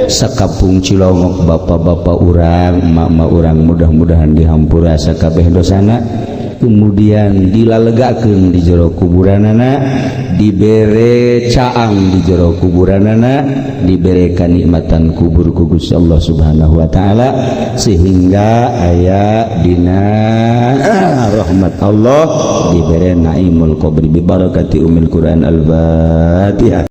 sakapung Cilongok bapak-bapak urang emak-emak urang mudah-mudahan dihampura sakabeh dosana. Kemudian dilalegakeun di jero kuburanana, dibere caang di jero kuburanana, dibere kanikmatan kubur ku Gusti Allah Subhanahu wa taala sehingga aya dina rahmat Allah, dibere naimul qabri bi barakati umil Quran al-Fatihah.